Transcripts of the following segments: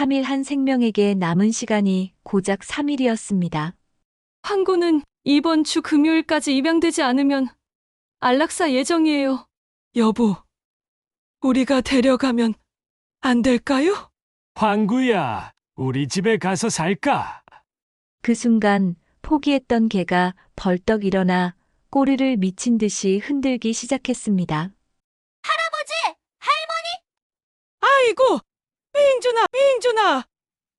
3일 한 생명에게 남은 시간이 고작 3일이었습니다. 황구는 이번 주 금요일까지 입양되지 않으면 안락사 예정이에요. 여보, 우리가 데려가면 안 될까요? 황구야, 우리 집에 가서 살까? 그 순간 포기했던 개가 벌떡 일어나 꼬리를 미친 듯이 흔들기 시작했습니다. 아이고, 민준아,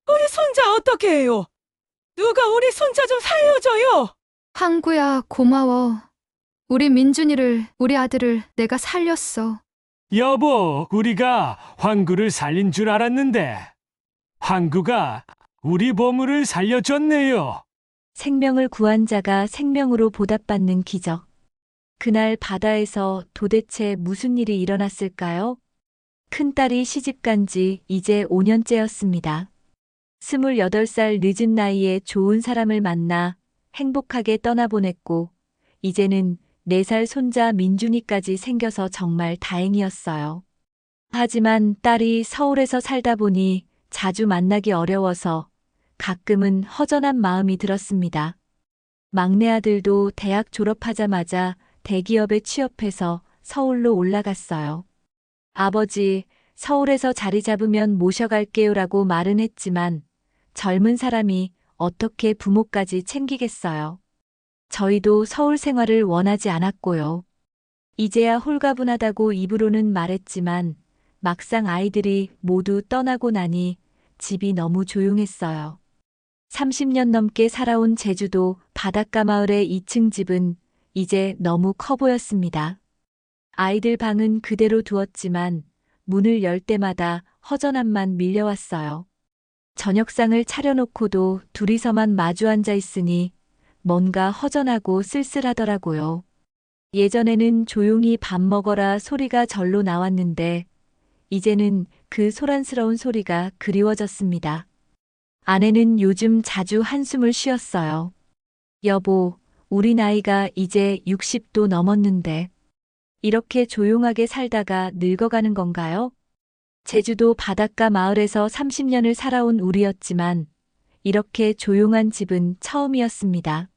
우리 손자 어떻게 해요? 누가 우리 손자 좀 살려줘요. 황구야, 고마워. 우리 민준이를, 우리 아들을 내가 살렸어. 여보, 우리가 황구를 살린 줄 알았는데 황구가 우리 보물을 살려줬네요. 생명을 구한 자가 생명으로 보답받는 기적. 그날 바다에서 도대체 무슨 일이 일어났을까요? 큰딸이 시집간 지 이제 5년째였습니다. 28살 늦은 나이에 좋은 사람을 만나 행복하게 떠나보냈고, 이제는 4살 손자 민준이까지 생겨서 정말 다행이었어요. 하지만 딸이 서울에서 살다 보니 자주 만나기 어려워서 가끔은 허전한 마음이 들었습니다. 막내 아들도 대학 졸업하자마자 대기업에 취업해서 서울로 올라갔어요. 아버지, 서울에서 자리 잡으면 모셔갈게요라고 말은 했지만 젊은 사람이 어떻게 부모까지 챙기겠어요. 저희도 서울 생활을 원하지 않았고요. 이제야 홀가분하다고 입으로는 말했지만 막상 아이들이 모두 떠나고 나니 집이 너무 조용했어요. 30년 넘게 살아온 제주도 바닷가 마을의 2층 집은 이제 너무 커 보였습니다. 아이들 방은 그대로 두었지만 문을 열 때마다 허전함만 밀려왔어요. 저녁상을 차려놓고도 둘이서만 마주 앉아 있으니 뭔가 허전하고 쓸쓸하더라고요. 예전에는 조용히 밥 먹어라 소리가 절로 나왔는데 이제는 그 소란스러운 소리가 그리워졌습니다. 아내는 요즘 자주 한숨을 쉬었어요. 여보, 우리 나이가 이제 60도 넘었는데 이렇게 조용하게 살다가 늙어가는 건가요? 제주도 바닷가 마을에서 30년을 살아온 우리였지만 이렇게 조용한 집은 처음이었습니다.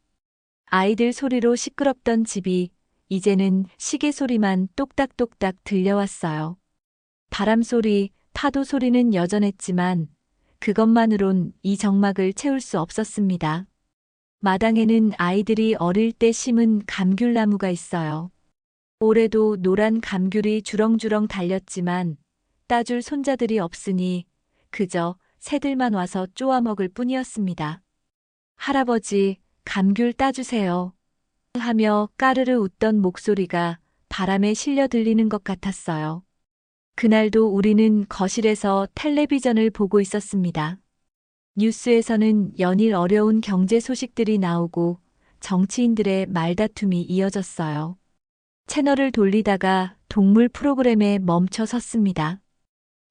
아이들 소리로 시끄럽던 집이 이제는 시계 소리만 똑딱똑딱 들려왔어요. 바람 소리, 파도 소리는 여전했지만 그것만으론 이 정막을 채울 수 없었습니다. 마당에는 아이들이 어릴 때 심은 감귤나무가 있어요. 올해도 노란 감귤이 주렁주렁 달렸지만 따줄 손자들이 없으니 그저 새들만 와서 쪼아 먹을 뿐이었습니다. 할아버지, 감귤 따주세요. 하며 까르르 웃던 목소리가 바람에 실려 들리는 것 같았어요. 그날도 우리는 거실에서 텔레비전을 보고 있었습니다. 뉴스에서는 연일 어려운 경제 소식들이 나오고 정치인들의 말다툼이 이어졌어요. 채널을 돌리다가 동물 프로그램에 멈춰 섰습니다.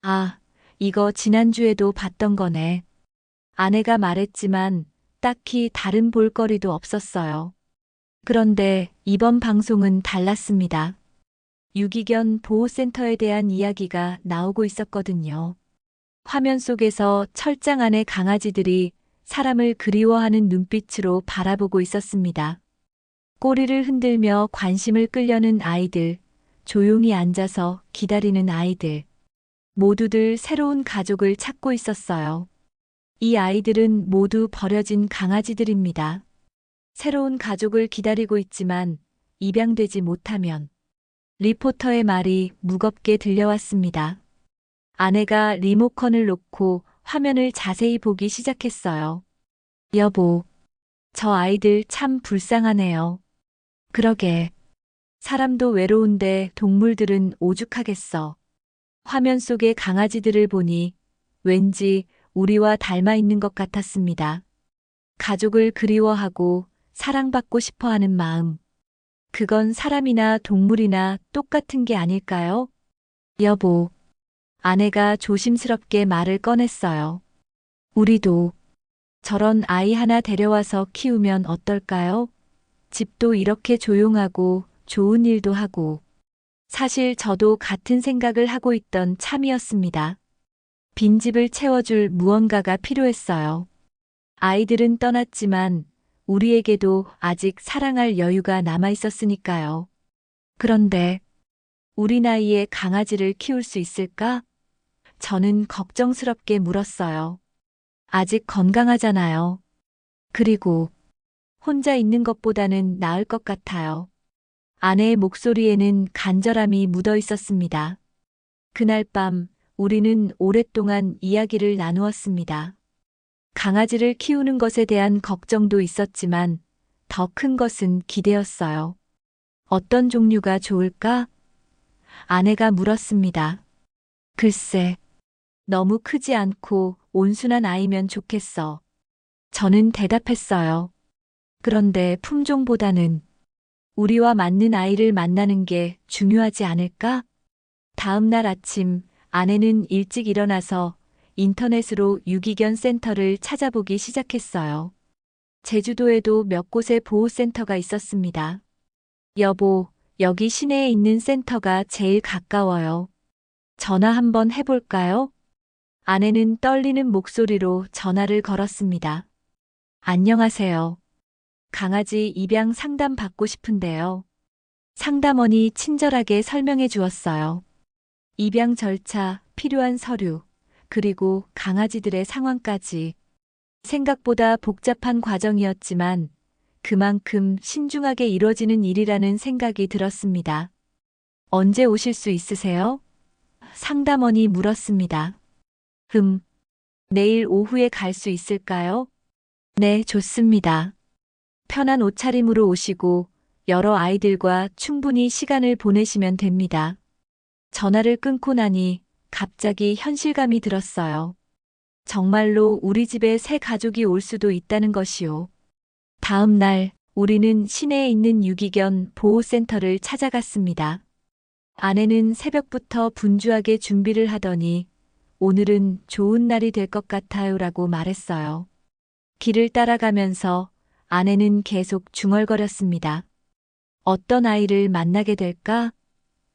아, 이거 지난주에도 봤던 거네. 아내가 말했지만 딱히 다른 볼거리도 없었어요. 그런데 이번 방송은 달랐습니다. 유기견 보호센터에 대한 이야기가 나오고 있었거든요. 화면 속에서 철장 안의 강아지들이 사람을 그리워하는 눈빛으로 바라보고 있었습니다. 꼬리를 흔들며 관심을 끌려는 아이들, 조용히 앉아서 기다리는 아이들. 모두들 새로운 가족을 찾고 있었어요. 이 아이들은 모두 버려진 강아지들입니다. 새로운 가족을 기다리고 있지만 입양되지 못하면. 리포터의 말이 무겁게 들려왔습니다. 아내가 리모컨을 놓고 화면을 자세히 보기 시작했어요. 여보, 저 아이들 참 불쌍하네요. 그러게. 사람도 외로운데 동물들은 오죽하겠어. 화면 속의 강아지들을 보니 왠지 우리와 닮아 있는 것 같았습니다. 가족을 그리워하고 사랑받고 싶어 하는 마음. 그건 사람이나 동물이나 똑같은 게 아닐까요? 여보. 아내가 조심스럽게 말을 꺼냈어요. 우리도 저런 아이 하나 데려와서 키우면 어떨까요? 집도 이렇게 조용하고 좋은 일도 하고. 사실 저도 같은 생각을 하고 있던 참이었습니다. 빈집을 채워줄 무언가가 필요했어요. 아이들은 떠났지만 우리에게도 아직 사랑할 여유가 남아 있었으니까요. 그런데 우리 나이에 강아지를 키울 수 있을까? 저는 걱정스럽게 물었어요. 아직 건강하잖아요. 그리고 혼자 있는 것보다는 나을 것 같아요. 아내의 목소리에는 간절함이 묻어 있었습니다. 그날 밤 우리는 오랫동안 이야기를 나누었습니다. 강아지를 키우는 것에 대한 걱정도 있었지만 더 큰 것은 기대였어요. 어떤 종류가 좋을까? 아내가 물었습니다. 글쎄, 너무 크지 않고 온순한 아이면 좋겠어. 저는 대답했어요. 그런데 품종보다는 우리와 맞는 아이를 만나는 게 중요하지 않을까? 다음 날 아침 아내는 일찍 일어나서 인터넷으로 유기견 센터를 찾아보기 시작했어요. 제주도에도 몇 곳의 보호센터가 있었습니다. 여보, 여기 시내에 있는 센터가 제일 가까워요. 전화 한번 해볼까요? 아내는 떨리는 목소리로 전화를 걸었습니다. 안녕하세요. 강아지 입양 상담 받고 싶은데요. 상담원이 친절하게 설명해 주었어요. 입양 절차, 필요한 서류, 그리고 강아지들의 상황까지. 생각보다 복잡한 과정이었지만 그만큼 신중하게 이뤄지는 일이라는 생각이 들었습니다. 언제 오실 수 있으세요? 상담원이 물었습니다. 내일 오후에 갈 수 있을까요? 네, 좋습니다. 편한 옷차림으로 오시고 여러 아이들과 충분히 시간을 보내시면 됩니다. 전화를 끊고 나니 갑자기 현실감이 들었어요. 정말로 우리 집에 새 가족이 올 수도 있다는 것이요. 다음 날 우리는 시내에 있는 유기견 보호센터를 찾아갔습니다. 아내는 새벽부터 분주하게 준비를 하더니 오늘은 좋은 날이 될 것 같아요라고 말했어요. 길을 따라가면서 아내는 계속 중얼거렸습니다. 어떤 아이를 만나게 될까?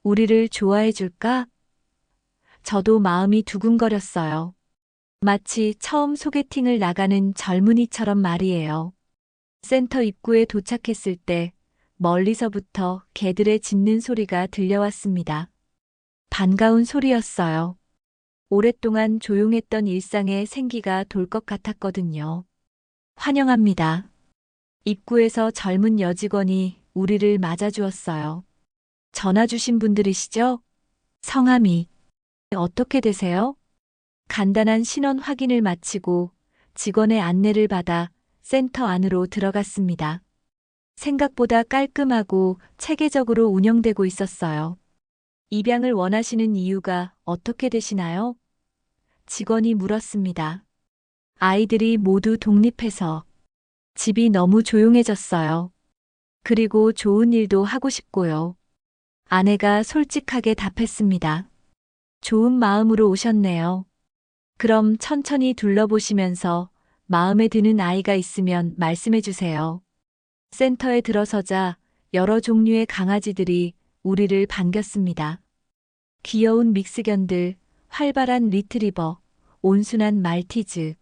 우리를 좋아해 줄까? 저도 마음이 두근거렸어요. 마치 처음 소개팅을 나가는 젊은이처럼 말이에요. 센터 입구에 도착했을 때 멀리서부터 개들의 짖는 소리가 들려왔습니다. 반가운 소리였어요. 오랫동안 조용했던 일상에 생기가 돌 것 같았거든요. 환영합니다. 입구에서 젊은 여직원이 우리를 맞아주었어요. 전화 주신 분들이시죠? 성함이 어떻게 되세요? 간단한 신원 확인을 마치고 직원의 안내를 받아 센터 안으로 들어갔습니다. 생각보다 깔끔하고 체계적으로 운영되고 있었어요. 입양을 원하시는 이유가 어떻게 되시나요? 직원이 물었습니다. 아이들이 모두 독립해서 집이 너무 조용해졌어요. 그리고 좋은 일도 하고 싶고요. 아내가 솔직하게 답했습니다. 좋은 마음으로 오셨네요. 그럼 천천히 둘러보시면서 마음에 드는 아이가 있으면 말씀해 주세요. 센터에 들어서자 여러 종류의 강아지들이 우리를 반겼습니다. 귀여운 믹스견들, 활발한 리트리버, 온순한 말티즈.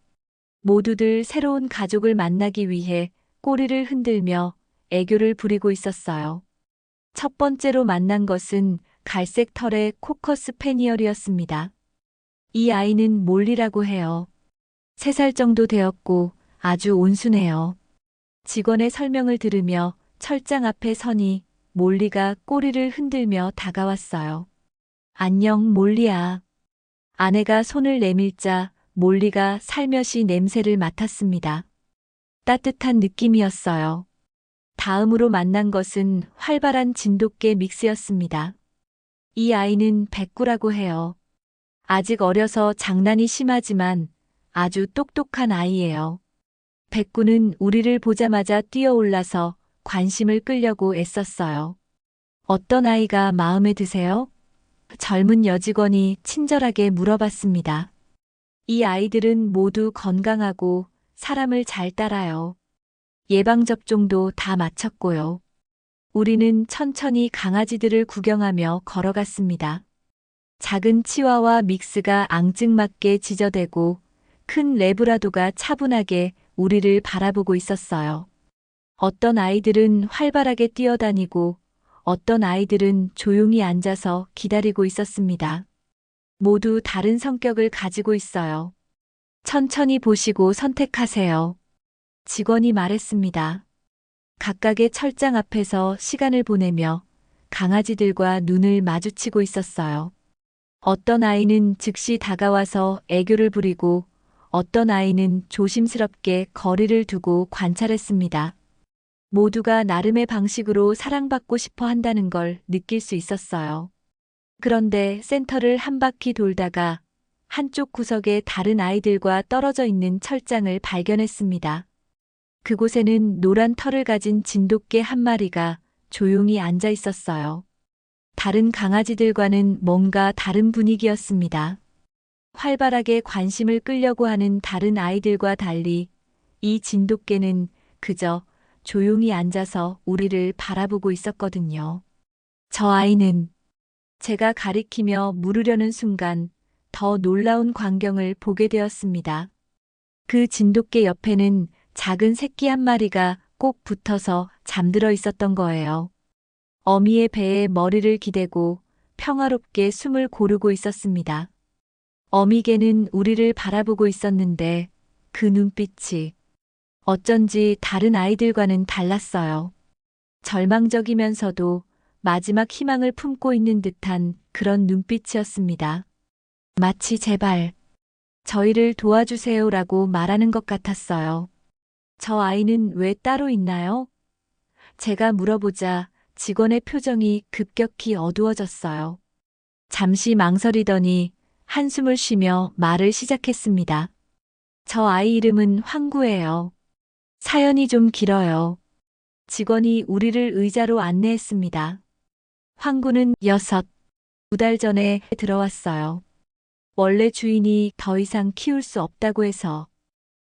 모두들 새로운 가족을 만나기 위해 꼬리를 흔들며 애교를 부리고 있었어요. 첫 번째로 만난 것은 갈색 털의 코커스 패니얼이었습니다. 이 아이는 몰리라고 해요. 3살 정도 되었고 아주 온순해요. 직원의 설명을 들으며 철장 앞에 서니 몰리가 꼬리를 흔들며 다가왔어요. 안녕, 몰리야. 아내가 손을 내밀자 몰리가 살며시 냄새를 맡았습니다. 따뜻한 느낌이었어요. 다음으로 만난 것은 활발한 진돗개 믹스였습니다. 이 아이는 백구라고 해요. 아직 어려서 장난이 심하지만 아주 똑똑한 아이예요. 백구는 우리를 보자마자 뛰어올라서 관심을 끌려고 애썼어요. 어떤 아이가 마음에 드세요? 젊은 여직원이 친절하게 물어봤습니다. 이 아이들은 모두 건강하고 사람을 잘 따라요. 예방접종도 다 마쳤고요. 우리는 천천히 강아지들을 구경하며 걸어갔습니다. 작은 치와와 믹스가 앙증맞게 지저대고 큰 레브라도가 차분하게 우리를 바라보고 있었어요. 어떤 아이들은 활발하게 뛰어다니고 어떤 아이들은 조용히 앉아서 기다리고 있었습니다. 모두 다른 성격을 가지고 있어요. 천천히 보시고 선택하세요. 직원이 말했습니다. 각각의 철장 앞에서 시간을 보내며 강아지들과 눈을 마주치고 있었어요. 어떤 아이는 즉시 다가와서 애교를 부리고 어떤 아이는 조심스럽게 거리를 두고 관찰했습니다. 모두가 나름의 방식으로 사랑받고 싶어 한다는 걸 느낄 수 있었어요. 그런데 센터를 한 바퀴 돌다가 한쪽 구석에 다른 아이들과 떨어져 있는 철장을 발견했습니다. 그곳에는 노란 털을 가진 진돗개 한 마리가 조용히 앉아 있었어요. 다른 강아지들과는 뭔가 다른 분위기였습니다. 활발하게 관심을 끌려고 하는 다른 아이들과 달리 이 진돗개는 그저 조용히 앉아서 우리를 바라보고 있었거든요. 저 아이는 제가 가리키며 물으려는 순간 더 놀라운 광경을 보게 되었습니다. 그 진돗개 옆에는 작은 새끼 한 마리가 꼭 붙어서 잠들어 있었던 거예요. 어미의 배에 머리를 기대고 평화롭게 숨을 고르고 있었습니다. 어미개는 우리를 바라보고 있었는데 그 눈빛이 어쩐지 다른 아이들과는 달랐어요. 절망적이면서도 마지막 희망을 품고 있는 듯한 그런 눈빛이었습니다. 마치 제발 저희를 도와주세요라고 말하는 것 같았어요. 저 아이는 왜 따로 있나요? 제가 물어보자 직원의 표정이 급격히 어두워졌어요. 잠시 망설이더니 한숨을 쉬며 말을 시작했습니다. 저 아이 이름은 황구예요. 사연이 좀 길어요. 직원이 우리를 의자로 안내했습니다. 황구는 2달 전에 들어왔어요. 원래 주인이 더 이상 키울 수 없다고 해서.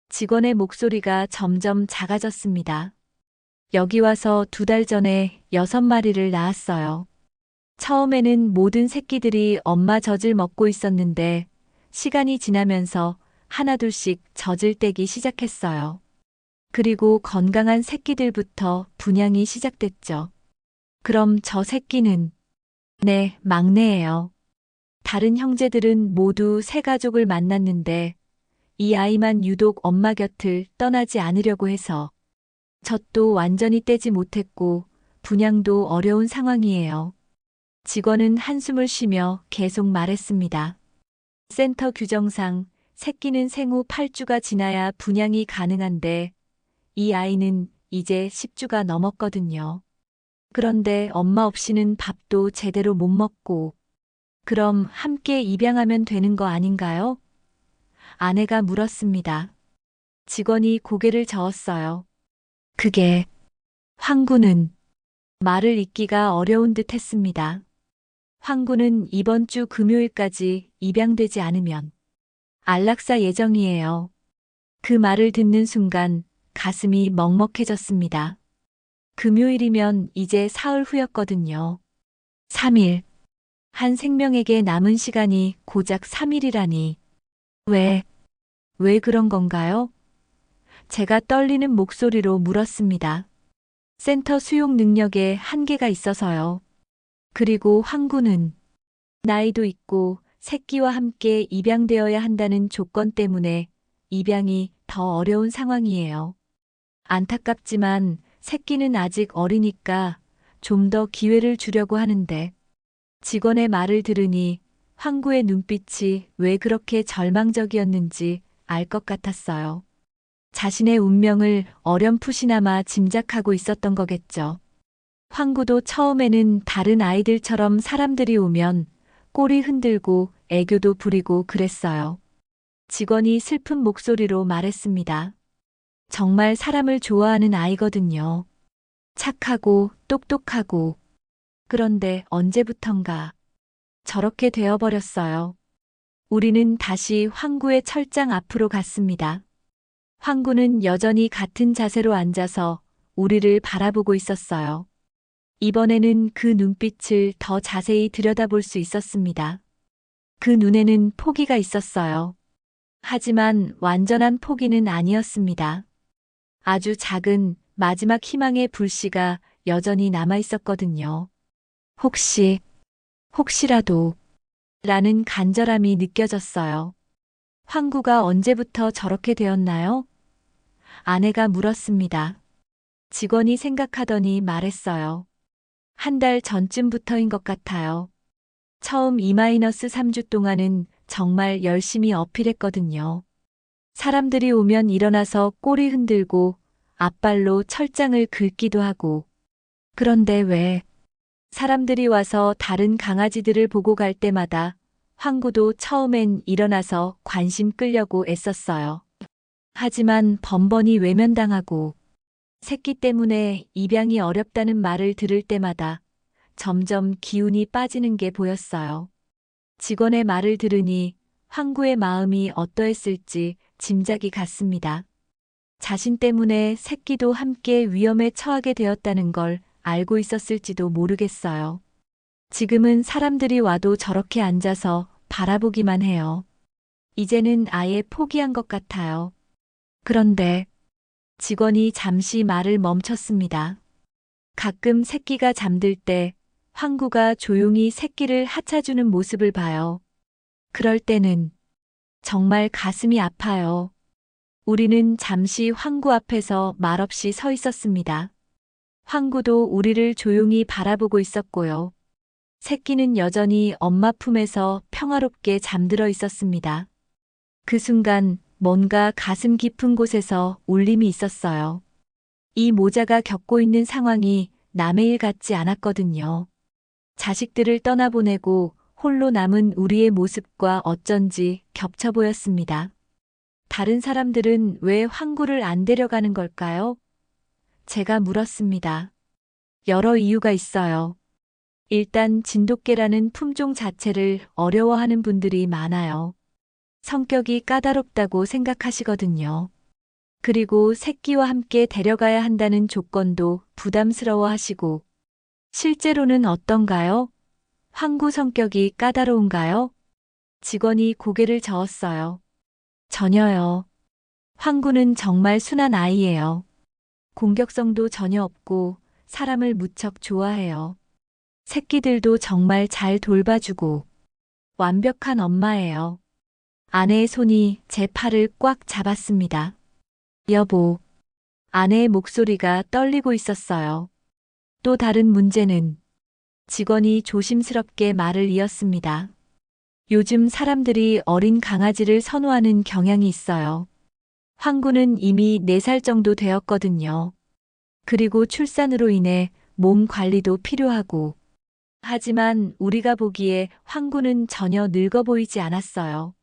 직원의 목소리가 점점 작아졌습니다. 여기 와서 2달 전에 6마리를 낳았어요. 처음에는 모든 새끼들이 엄마 젖을 먹고 있었는데 시간이 지나면서 하나둘씩 젖을 떼기 시작했어요. 그리고 건강한 새끼들부터 분양이 시작됐죠. 그럼 저 새끼는? 네, 막내예요. 다른 형제들은 모두 새 가족을 만났는데 이 아이만 유독 엄마 곁을 떠나지 않으려고 해서 젖도 완전히 떼지 못했고 분양도 어려운 상황이에요. 직원은 한숨을 쉬며 계속 말했습니다. 센터 규정상 새끼는 생후 8주가 지나야 분양이 가능한데 이 아이는 이제 10주가 넘었거든요. 그런데 엄마 없이는 밥도 제대로 못 먹고 그럼 함께 입양하면 되는 거 아닌가요? 아내가 물었습니다. 직원이 고개를 저었어요. 그게 황구는 말을 잇기가 어려운 듯 했습니다. 황구는 이번 주 금요일까지 입양되지 않으면 안락사 예정이에요. 그 말을 듣는 순간 가슴이 먹먹해졌습니다. 금요일이면 이제 사흘 후였거든요. 3일. 한 생명에게 남은 시간이 고작 3일이라니. 왜 그런 건가요? 제가 떨리는 목소리로 물었습니다. 센터 수용 능력에 한계가 있어서요. 그리고 황구는 나이도 있고 새끼와 함께 입양되어야 한다는 조건 때문에 입양이 더 어려운 상황이에요. 안타깝지만 새끼는 아직 어리니까 좀 더 기회를 주려고 하는데 직원의 말을 들으니 황구의 눈빛이 왜 그렇게 절망적이었는지 알 것 같았어요. 자신의 운명을 어렴풋이나마 짐작하고 있었던 거겠죠. 황구도 처음에는 다른 아이들처럼 사람들이 오면 꼬리 흔들고 애교도 부리고 그랬어요. 직원이 슬픈 목소리로 말했습니다. 정말 사람을 좋아하는 아이거든요. 착하고 똑똑하고. 그런데 언제부턴가 저렇게 되어버렸어요. 우리는 다시 황구의 철장 앞으로 갔습니다. 황구는 여전히 같은 자세로 앉아서 우리를 바라보고 있었어요. 이번에는 그 눈빛을 더 자세히 들여다볼 수 있었습니다. 그 눈에는 포기가 있었어요. 하지만 완전한 포기는 아니었습니다. 아주 작은 마지막 희망의 불씨가 여전히 남아 있었거든요. 혹시라도 라는 간절함이 느껴졌어요. 황구가 언제부터 저렇게 되었나요? 아내가 물었습니다. 직원이 생각하더니 말했어요. 한 달 전쯤부터인 것 같아요. 처음 2-3주 동안은 정말 열심히 어필했거든요. 사람들이 오면 일어나서 꼬리 흔들고 앞발로 철장을 긁기도 하고. 그런데 왜 사람들이 와서 다른 강아지들을 보고 갈 때마다 황구도 처음엔 일어나서 관심 끌려고 애썼어요. 하지만 번번이 외면당하고 새끼 때문에 입양이 어렵다는 말을 들을 때마다 점점 기운이 빠지는 게 보였어요. 직원의 말을 들으니 황구의 마음이 어떠했을지 짐작이 갔습니다. 자신 때문에 새끼도 함께 위험에 처하게 되었다는 걸 알고 있었을지도 모르겠어요. 지금은 사람들이 와도 저렇게 앉아서 바라보기만 해요. 이제는 아예 포기한 것 같아요. 그런데 직원이 잠시 말을 멈췄습니다. 가끔 새끼가 잠들 때 황구가 조용히 새끼를 하차주는 모습을 봐요. 그럴 때는 정말 가슴이 아파요. 우리는 잠시 황구 앞에서 말없이 서 있었습니다. 황구도 우리를 조용히 바라보고 있었고요. 새끼는 여전히 엄마 품에서 평화롭게 잠들어 있었습니다. 그 순간 뭔가 가슴 깊은 곳에서 울림이 있었어요. 이 모자가 겪고 있는 상황이 남의 일 같지 않았거든요. 자식들을 떠나보내고 홀로 남은 우리의 모습과 어쩐지 겹쳐 보였습니다. 다른 사람들은 왜 황구를 안 데려가는 걸까요? 제가 물었습니다. 여러 이유가 있어요. 일단 진돗개라는 품종 자체를 어려워하는 분들이 많아요. 성격이 까다롭다고 생각하시거든요. 그리고 새끼와 함께 데려가야 한다는 조건도 부담스러워 하시고. 실제로는 어떤가요? 황구 성격이 까다로운가요? 직원이 고개를 저었어요. 전혀요. 황구는 정말 순한 아이예요. 공격성도 전혀 없고 사람을 무척 좋아해요. 새끼들도 정말 잘 돌봐주고 완벽한 엄마예요. 아내의 손이 제 팔을 꽉 잡았습니다. 여보. 아내의 목소리가 떨리고 있었어요. 또 다른 문제는 직원이 조심스럽게 말을 이었습니다. 요즘 사람들이 어린 강아지를 선호하는 경향이 있어요. 황구는 이미 4살 정도 되었거든요. 그리고 출산으로 인해 몸 관리도 필요하고. 하지만 우리가 보기에 황구는 전혀 늙어 보이지 않았어요.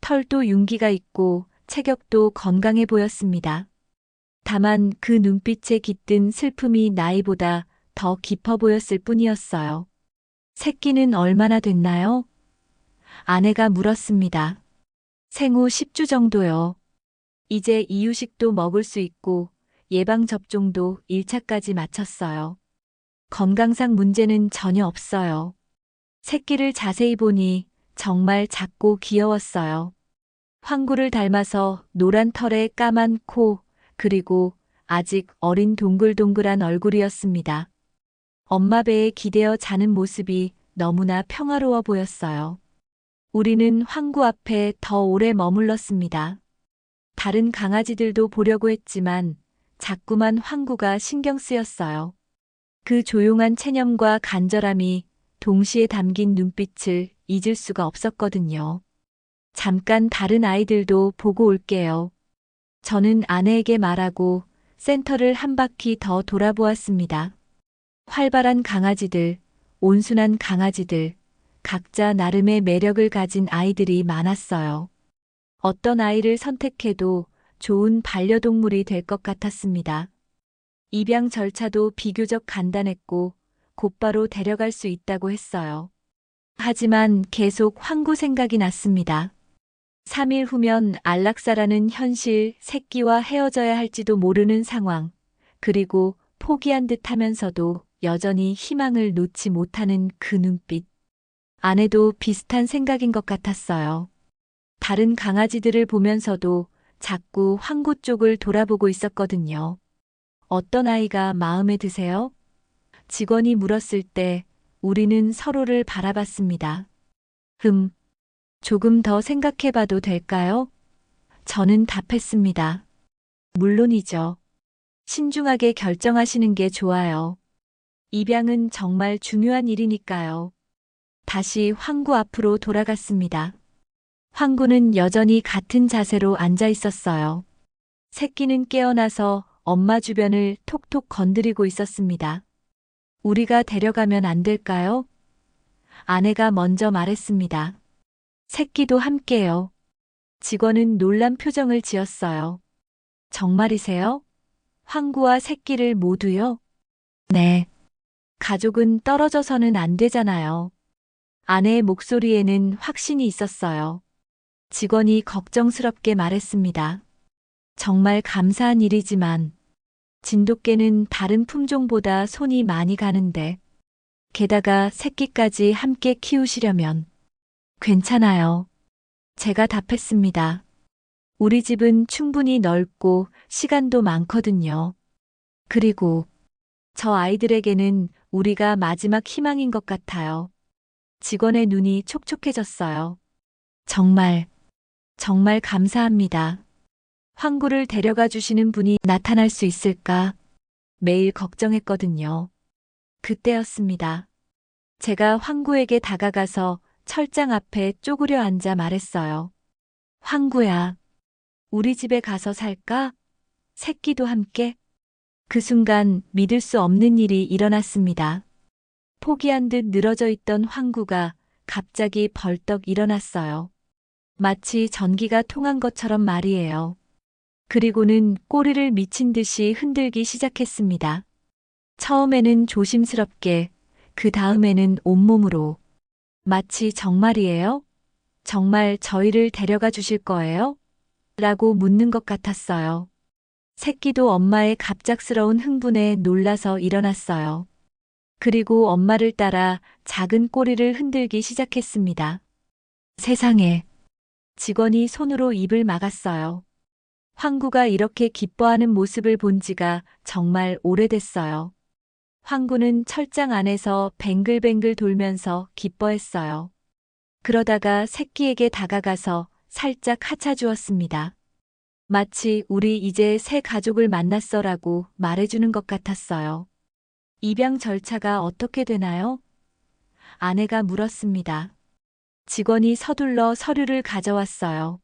털도 윤기가 있고 체격도 건강해 보였습니다. 다만 그 눈빛에 깃든 슬픔이 나이보다 더 깊어 보였을 뿐이었어요. 새끼는 얼마나 됐나요? 아내가 물었습니다. 생후 10주 정도요. 이제 이유식도 먹을 수 있고 예방접종도 1차까지 마쳤어요. 건강상 문제는 전혀 없어요. 새끼를 자세히 보니 정말 작고 귀여웠어요. 황구를 닮아서 노란 털에 까만 코, 그리고 아직 어린 동글동글한 얼굴이었습니다. 엄마 배에 기대어 자는 모습이 너무나 평화로워 보였어요. 우리는 황구 앞에 더 오래 머물렀습니다. 다른 강아지들도 보려고 했지만 자꾸만 황구가 신경 쓰였어요. 그 조용한 체념과 간절함이 동시에 담긴 눈빛을 잊을 수가 없었거든요. 잠깐 다른 아이들도 보고 올게요. 저는 아내에게 말하고 센터를 한 바퀴 더 돌아보았습니다. 활발한 강아지들, 온순한 강아지들, 각자 나름의 매력을 가진 아이들이 많았어요. 어떤 아이를 선택해도 좋은 반려동물이 될 것 같았습니다. 입양 절차도 비교적 간단했고 곧바로 데려갈 수 있다고 했어요. 하지만 계속 황구 생각이 났습니다. 3일 후면 안락사라는 현실, 새끼와 헤어져야 할지도 모르는 상황, 그리고 포기한 듯 하면서도 여전히 희망을 놓지 못하는 그 눈빛. 아내도 비슷한 생각인 것 같았어요. 다른 강아지들을 보면서도 자꾸 황구 쪽을 돌아보고 있었거든요. 어떤 아이가 마음에 드세요? 직원이 물었을 때 우리는 서로를 바라봤습니다. 조금 더 생각해 봐도 될까요? 저는 답했습니다. 물론이죠. 신중하게 결정하시는 게 좋아요. 입양은 정말 중요한 일이니까요. 다시 황구 앞으로 돌아갔습니다. 황구는 여전히 같은 자세로 앉아 있었어요. 새끼는 깨어나서 엄마 주변을 톡톡 건드리고 있었습니다. 우리가 데려가면 안 될까요? 아내가 먼저 말했습니다. 새끼도 함께요. 직원은 놀란 표정을 지었어요. 정말이세요? 황구와 새끼를 모두요? 네. 가족은 떨어져서는 안 되잖아요. 아내의 목소리에는 확신이 있었어요. 직원이 걱정스럽게 말했습니다. 정말 감사한 일이지만 진돗개는 다른 품종보다 손이 많이 가는데 게다가 새끼까지 함께 키우시려면 괜찮아요. 제가 답했습니다. 우리 집은 충분히 넓고 시간도 많거든요. 그리고 저 아이들에게는 우리가 마지막 희망인 것 같아요. 직원의 눈이 촉촉해졌어요. 정말 감사합니다. 황구를 데려가 주시는 분이 나타날 수 있을까? 매일 걱정했거든요. 그때였습니다. 제가 황구에게 다가가서 철장 앞에 쪼그려 앉아 말했어요. 황구야, 우리 집에 가서 살까? 새끼도 함께? 그 순간 믿을 수 없는 일이 일어났습니다. 포기한 듯 늘어져 있던 황구가 갑자기 벌떡 일어났어요. 마치 전기가 통한 것처럼 말이에요. 그리고는 꼬리를 미친 듯이 흔들기 시작했습니다. 처음에는 조심스럽게, 그 다음에는 온몸으로. 마치 정말이에요? 정말 저희를 데려가 주실 거예요? 라고 묻는 것 같았어요. 새끼도 엄마의 갑작스러운 흥분에 놀라서 일어났어요. 그리고 엄마를 따라 작은 꼬리를 흔들기 시작했습니다. 세상에. 직원이 손으로 입을 막았어요. 황구가 이렇게 기뻐하는 모습을 본 지가 정말 오래됐어요. 황구는 철장 안에서 뱅글뱅글 돌면서 기뻐했어요. 그러다가 새끼에게 다가가서 살짝 하차주었습니다. 마치 우리 이제 새 가족을 만났어라고 말해주는 것 같았어요. 입양 절차가 어떻게 되나요? 아내가 물었습니다. 직원이 서둘러 서류를 가져왔어요.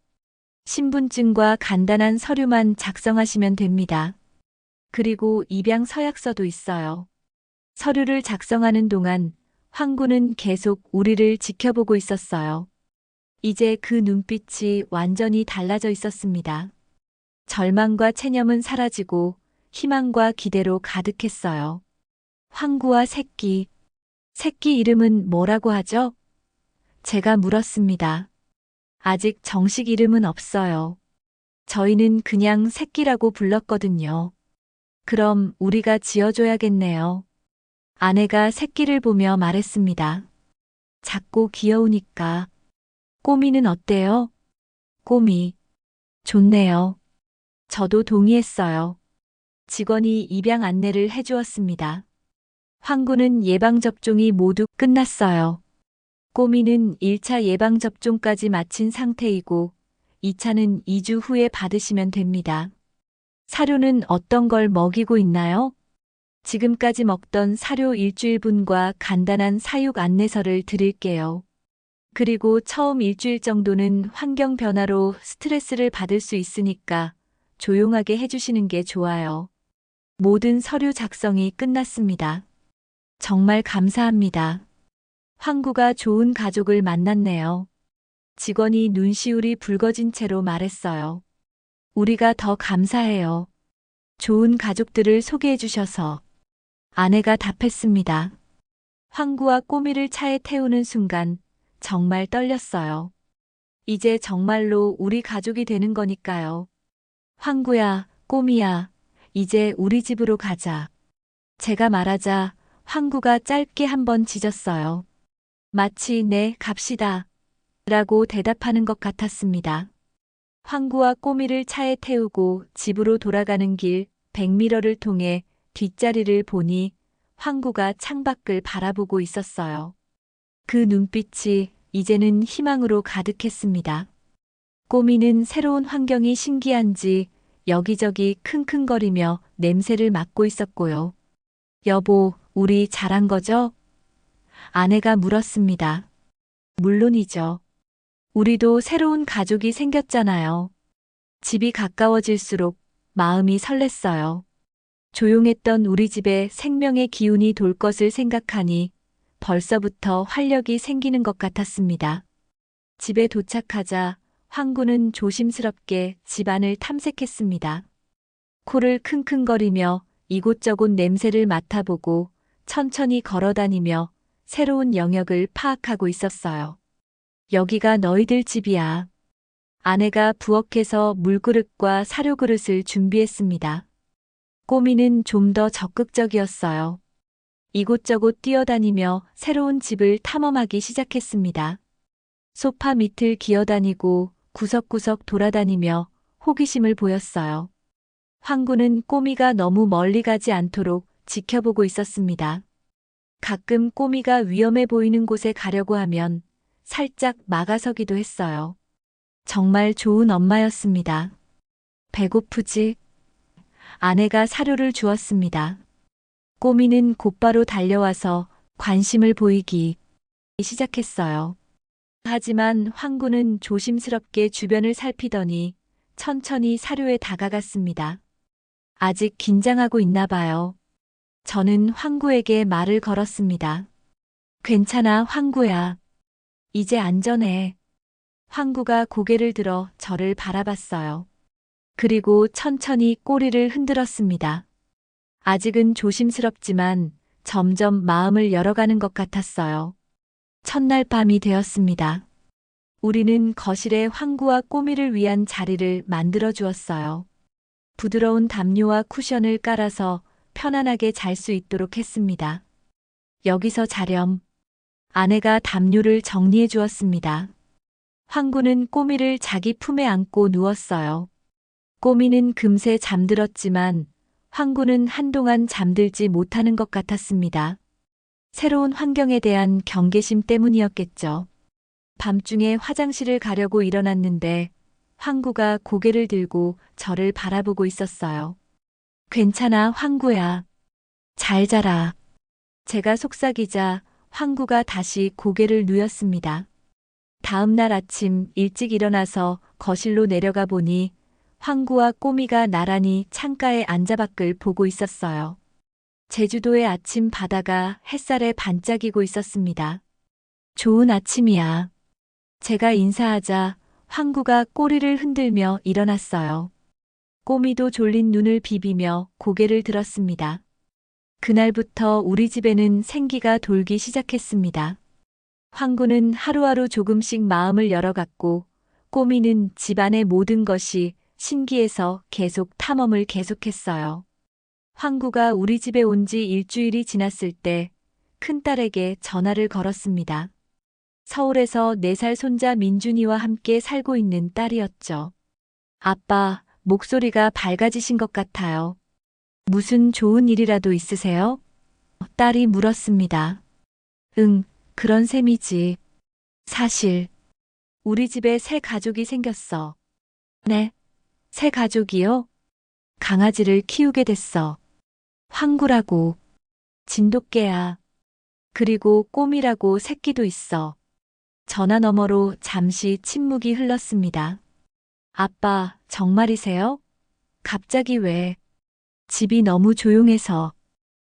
신분증과 간단한 서류만 작성하시면 됩니다. 그리고 입양 서약서도 있어요. 서류를 작성하는 동안 황구는 계속 우리를 지켜보고 있었어요. 이제 그 눈빛이 완전히 달라져 있었습니다. 절망과 체념은 사라지고 희망과 기대로 가득했어요. 황구와 새끼 이름은 뭐라고 하죠? 제가 물었습니다. 아직 정식 이름은 없어요. 저희는 그냥 새끼라고 불렀거든요. 그럼 우리가 지어줘야겠네요. 아내가 새끼를 보며 말했습니다. 작고 귀여우니까. 꼬미는 어때요? 꼬미. 좋네요. 저도 동의했어요. 직원이 입양 안내를 해주었습니다. 황구는 예방접종이 모두 끝났어요. 꼬미는 1차 예방접종까지 마친 상태이고 2차는 2주 후에 받으시면 됩니다. 사료는 어떤 걸 먹이고 있나요? 지금까지 먹던 사료 일주일분과 간단한 사육 안내서를 드릴게요. 그리고 처음 일주일 정도는 환경 변화로 스트레스를 받을 수 있으니까 조용하게 해주시는 게 좋아요. 모든 서류 작성이 끝났습니다. 정말 감사합니다. 황구가 좋은 가족을 만났네요. 직원이 눈시울이 붉어진 채로 말했어요. 우리가 더 감사해요. 좋은 가족들을 소개해 주셔서. 아내가 답했습니다. 황구와 꼬미를 차에 태우는 순간 정말 떨렸어요. 이제 정말로 우리 가족이 되는 거니까요. 황구야, 꼬미야, 이제 우리 집으로 가자. 제가 말하자 황구가 짧게 한번 짖었어요. 마치 네, 갑시다. 라고 대답하는 것 같았습니다. 황구와 꼬미를 차에 태우고 집으로 돌아가는 길 백미러를 통해 뒷자리를 보니 황구가 창밖을 바라보고 있었어요. 그 눈빛이 이제는 희망으로 가득했습니다. 꼬미는 새로운 환경이 신기한지 여기저기 킁킁거리며 냄새를 맡고 있었고요. 여보, 우리 잘한 거죠? 아내가 물었습니다. 물론이죠. 우리도 새로운 가족이 생겼잖아요. 집이 가까워질수록 마음이 설렜어요. 조용했던 우리 집에 생명의 기운이 돌 것을 생각하니 벌써부터 활력이 생기는 것 같았습니다. 집에 도착하자 황구는 조심스럽게 집안을 탐색했습니다. 코를 킁킁거리며 이곳저곳 냄새를 맡아보고 천천히 걸어다니며 새로운 영역을 파악하고 있었어요. 여기가 너희들 집이야. 아내가 부엌에서 물그릇과 사료그릇을 준비했습니다. 꼬미는 좀 더 적극적이었어요. 이곳저곳 뛰어다니며 새로운 집을 탐험하기 시작했습니다. 소파 밑을 기어다니고 구석구석 돌아다니며 호기심을 보였어요. 황구는 꼬미가 너무 멀리 가지 않도록 지켜보고 있었습니다. 가끔 꼬미가 위험해 보이는 곳에 가려고 하면 살짝 막아서기도 했어요. 정말 좋은 엄마였습니다. 배고프지? 아내가 사료를 주었습니다. 꼬미는 곧바로 달려와서 관심을 보이기 시작했어요. 하지만 황구는 조심스럽게 주변을 살피더니 천천히 사료에 다가갔습니다. 아직 긴장하고 있나 봐요. 저는 황구에게 말을 걸었습니다. 괜찮아, 황구야. 이제 안전해. 황구가 고개를 들어 저를 바라봤어요. 그리고 천천히 꼬리를 흔들었습니다. 아직은 조심스럽지만 점점 마음을 열어가는 것 같았어요. 첫날 밤이 되었습니다. 우리는 거실에 황구와 꼬미를 위한 자리를 만들어 주었어요. 부드러운 담요와 쿠션을 깔아서 편안하게 잘 수 있도록 했습니다. 여기서 자렴. 아내가 담요를 정리해 주었습니다. 황구는 꼬미를 자기 품에 안고 누웠어요. 꼬미는 금세 잠들었지만 황구는 한동안 잠들지 못하는 것 같았습니다. 새로운 환경에 대한 경계심 때문이었겠죠. 밤중에 화장실을 가려고 일어났는데 황구가 고개를 들고 저를 바라보고 있었어요. 괜찮아, 황구야. 잘 자라. 제가 속삭이자 황구가 다시 고개를 누였습니다. 다음 날 아침 일찍 일어나서 거실로 내려가 보니 황구와 꼬미가 나란히 창가에 앉아 밖을 보고 있었어요. 제주도의 아침 바다가 햇살에 반짝이고 있었습니다. 좋은 아침이야. 제가 인사하자 황구가 꼬리를 흔들며 일어났어요. 꼬미도 졸린 눈을 비비며 고개를 들었습니다. 그날부터 우리 집에는 생기가 돌기 시작했습니다. 황구는 하루하루 조금씩 마음을 열어갔고 꼬미는 집안의 모든 것이 신기해서 계속 탐험을 계속했어요. 황구가 우리 집에 온 지 일주일이 지났을 때 큰딸에게 전화를 걸었습니다. 서울에서 4살 손자 민준이와 함께 살고 있는 딸이었죠. 아빠, 목소리가 밝아지신 것 같아요. 무슨 좋은 일이라도 있으세요? 딸이 물었습니다. 응, 그런 셈이지. 사실, 우리 집에 새 가족이 생겼어. 네, 새 가족이요? 강아지를 키우게 됐어. 황구라고. 진돗개야. 그리고 꼬미라고 새끼도 있어. 전화 너머로 잠시 침묵이 흘렀습니다. 아빠, 정말이세요? 갑자기 왜? 집이 너무 조용해서.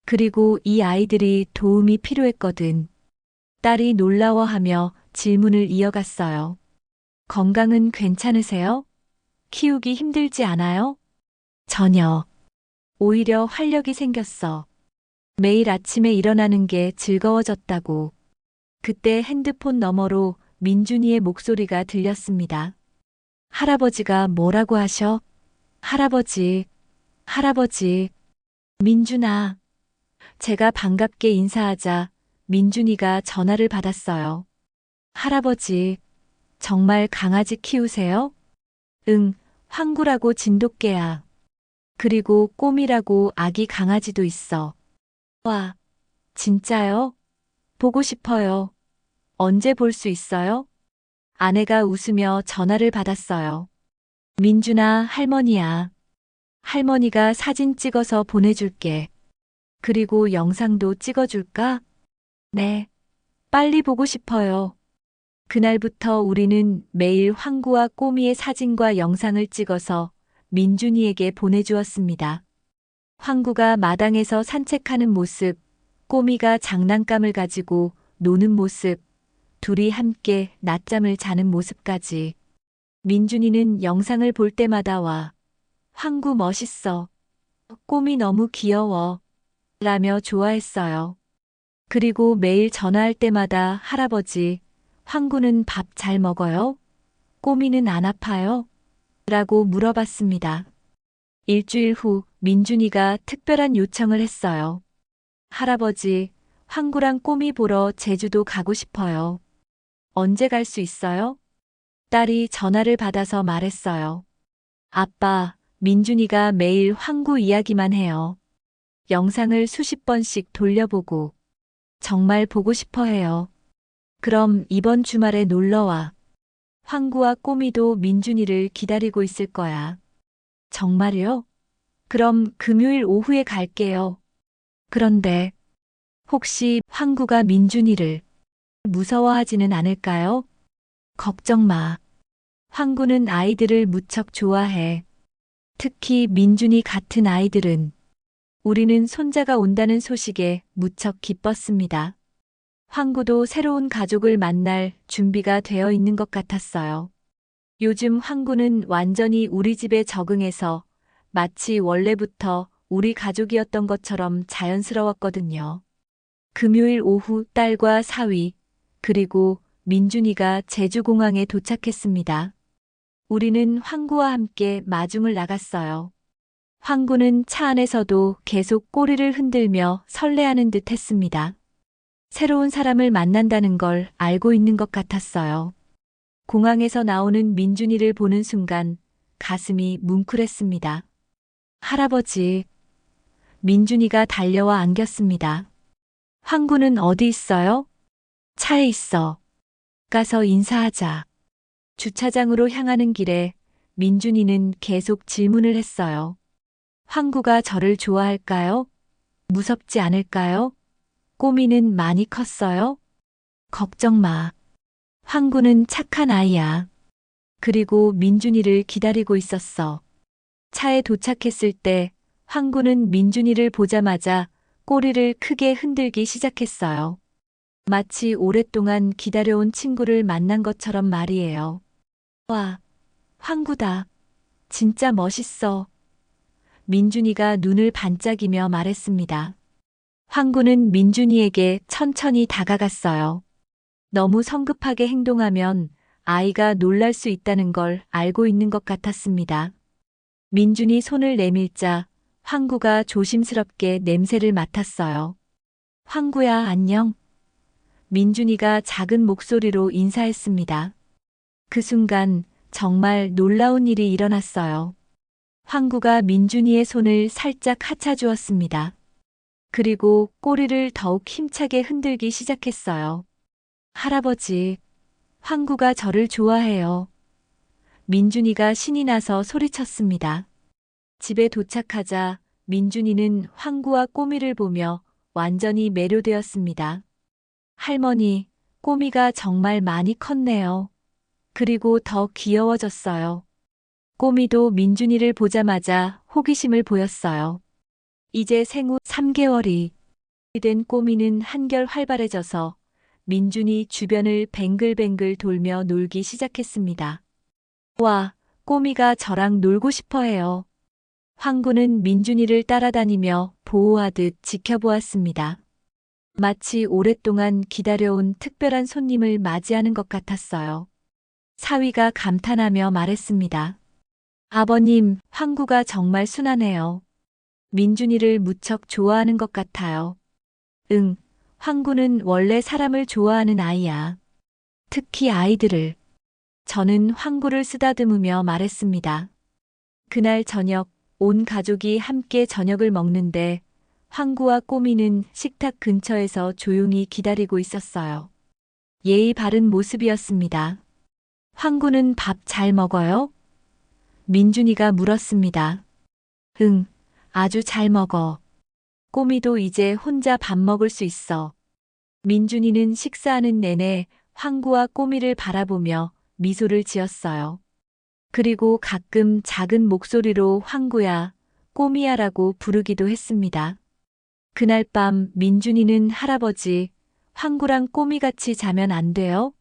그리고 이 아이들이 도움이 필요했거든. 딸이 놀라워하며 질문을 이어갔어요. 건강은 괜찮으세요? 키우기 힘들지 않아요? 전혀. 오히려 활력이 생겼어. 매일 아침에 일어나는 게 즐거워졌다고. 그때 핸드폰 너머로 민준이의 목소리가 들렸습니다. 할아버지가 뭐라고 하셔? 할아버지, 할아버지. 민준아. 제가 반갑게 인사하자 민준이가 전화를 받았어요. 할아버지, 정말 강아지 키우세요? 응, 황구라고 진돗개야. 그리고 꼬미라고 아기 강아지도 있어. 와, 진짜요? 보고 싶어요. 언제 볼 수 있어요? 아내가 웃으며 전화를 받았어요. 민준아, 할머니야. 할머니가 사진 찍어서 보내줄게. 그리고 영상도 찍어줄까? 네. 빨리 보고 싶어요. 그날부터 우리는 매일 황구와 꼬미의 사진과 영상을 찍어서 민준이에게 보내주었습니다. 황구가 마당에서 산책하는 모습, 꼬미가 장난감을 가지고 노는 모습, 둘이 함께 낮잠을 자는 모습까지. 민준이는 영상을 볼 때마다 와, 황구 멋있어. 꼬미 너무 귀여워. 라며 좋아했어요. 그리고 매일 전화할 때마다 할아버지, 황구는 밥 잘 먹어요? 꼬미는 안 아파요? 라고 물어봤습니다. 일주일 후 민준이가 특별한 요청을 했어요. 할아버지, 황구랑 꼬미 보러 제주도 가고 싶어요. 언제 갈 수 있어요? 딸이 전화를 받아서 말했어요. 아빠, 민준이가 매일 황구 이야기만 해요. 영상을 수십 번씩 돌려보고 정말 보고 싶어 해요. 그럼 이번 주말에 놀러와. 황구와 꼬미도 민준이를 기다리고 있을 거야. 정말요? 그럼 금요일 오후에 갈게요. 그런데 혹시 황구가 민준이를 무서워하지는 않을까요? 걱정 마. 황구는 아이들을 무척 좋아해. 특히 민준이 같은 아이들은. 우리는 손자가 온다는 소식에 무척 기뻤습니다. 황구도 새로운 가족을 만날 준비가 되어 있는 것 같았어요. 요즘 황구는 완전히 우리 집에 적응해서 마치 원래부터 우리 가족이었던 것처럼 자연스러웠거든요. 금요일 오후 딸과 사위, 그리고 민준이가 제주공항에 도착했습니다. 우리는 황구와 함께 마중을 나갔어요. 황구는 차 안에서도 계속 꼬리를 흔들며 설레하는 듯 했습니다. 새로운 사람을 만난다는 걸 알고 있는 것 같았어요. 공항에서 나오는 민준이를 보는 순간 가슴이 뭉클했습니다. 할아버지, 민준이가 달려와 안겼습니다. 황구는 어디 있어요? 차에 있어. 가서 인사하자. 주차장으로 향하는 길에 민준이는 계속 질문을 했어요. 황구가 저를 좋아할까요? 무섭지 않을까요? 꼬미는 많이 컸어요? 걱정 마. 황구는 착한 아이야. 그리고 민준이를 기다리고 있었어. 차에 도착했을 때 황구는 민준이를 보자마자 꼬리를 크게 흔들기 시작했어요. 마치 오랫동안 기다려온 친구를 만난 것처럼 말이에요. 와, 황구다. 진짜 멋있어. 민준이가 눈을 반짝이며 말했습니다. 황구는 민준이에게 천천히 다가갔어요. 너무 성급하게 행동하면 아이가 놀랄 수 있다는 걸 알고 있는 것 같았습니다. 민준이 손을 내밀자 황구가 조심스럽게 냄새를 맡았어요. 황구야, 안녕. 민준이가 작은 목소리로 인사했습니다. 그 순간 정말 놀라운 일이 일어났어요. 황구가 민준이의 손을 살짝 하차주었습니다. 그리고 꼬리를 더욱 힘차게 흔들기 시작했어요. 할아버지, 황구가 저를 좋아해요. 민준이가 신이 나서 소리쳤습니다. 집에 도착하자 민준이는 황구와 꼬미를 보며 완전히 매료되었습니다. 할머니, 꼬미가 정말 많이 컸네요. 그리고 더 귀여워졌어요. 꼬미도 민준이를 보자마자 호기심을 보였어요. 이제 생후 3개월이 된 꼬미는 한결 활발해져서 민준이 주변을 뱅글뱅글 돌며 놀기 시작했습니다. 와, 꼬미가 저랑 놀고 싶어 해요. 황구는 민준이를 따라다니며 보호하듯 지켜보았습니다. 마치 오랫동안 기다려온 특별한 손님을 맞이하는 것 같았어요. 사위가 감탄하며 말했습니다. 아버님, 황구가 정말 순하네요. 민준이를 무척 좋아하는 것 같아요. 응, 황구는 원래 사람을 좋아하는 아이야. 특히 아이들을. 저는 황구를 쓰다듬으며 말했습니다. 그날 저녁, 온 가족이 함께 저녁을 먹는데 황구와 꼬미는 식탁 근처에서 조용히 기다리고 있었어요. 예의 바른 모습이었습니다. 황구는 밥 잘 먹어요? 민준이가 물었습니다. 응, 아주 잘 먹어. 꼬미도 이제 혼자 밥 먹을 수 있어. 민준이는 식사하는 내내 황구와 꼬미를 바라보며 미소를 지었어요. 그리고 가끔 작은 목소리로 황구야, 꼬미야라고 부르기도 했습니다. 그날 밤 민준이는 할아버지, 황구랑 꼬미같이 자면 안 돼요?